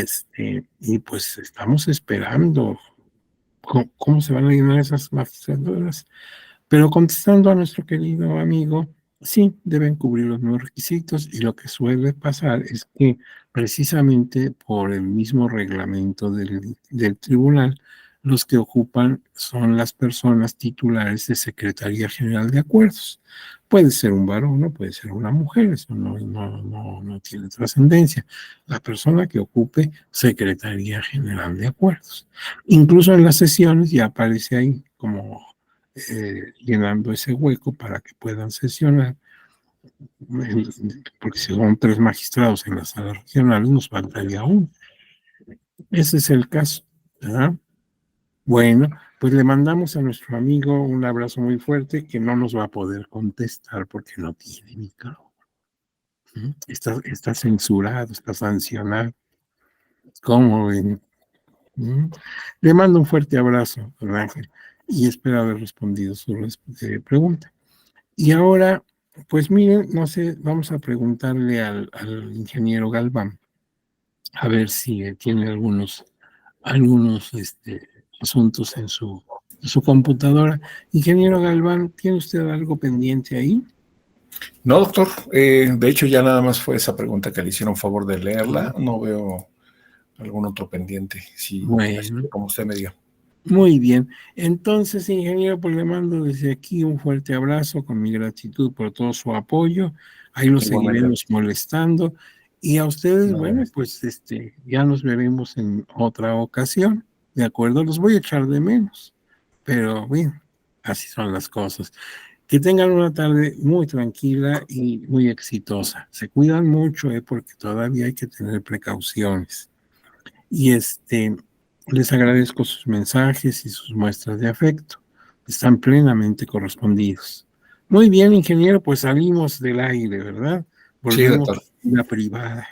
pues estamos esperando cómo se van a llenar esas magistraturas. Pero contestando a nuestro querido amigo, sí, deben cubrir los mismos requisitos y lo que suele pasar es que precisamente por el mismo reglamento del tribunal, los que ocupan son las personas titulares de Secretaría General de Acuerdos. Puede ser un varón, no puede ser una mujer, eso no tiene trascendencia. La persona que ocupe Secretaría General de Acuerdos. Incluso en las sesiones ya aparece ahí como llenando ese hueco para que puedan sesionar, porque si son 3 magistrados en las salas regionales, nos faltaría uno. Ese es el caso, ¿verdad? Bueno, pues le mandamos a nuestro amigo un abrazo muy fuerte que no nos va a poder contestar porque no tiene micrófono. Está censurado, está sancionado. ¿Cómo ven? Le mando un fuerte abrazo, don Ángel, y espero haber respondido su pregunta. Y ahora, pues miren, no sé, vamos a preguntarle al ingeniero Galván, a ver si tiene algunos asuntos en su computadora. Ingeniero Galván, ¿tiene usted algo pendiente ahí? No, doctor, de hecho ya nada más fue esa pregunta que le hicieron favor de leerla, no veo algún otro pendiente, sí, bueno, como usted me diga. Muy bien, entonces ingeniero, pues le mando desde aquí un fuerte abrazo con mi gratitud por todo su apoyo, ahí los seguiremos molestando y a ustedes, bueno, pues ya nos veremos en otra ocasión, ¿de acuerdo? Los voy a echar de menos, pero bueno, así son las cosas. Que tengan una tarde muy tranquila y muy exitosa. Se cuidan mucho, porque todavía hay que tener precauciones. Y les agradezco sus mensajes y sus muestras de afecto. Están plenamente correspondidos. Muy bien, ingeniero, pues salimos del aire, ¿verdad? Volvemos a la privada.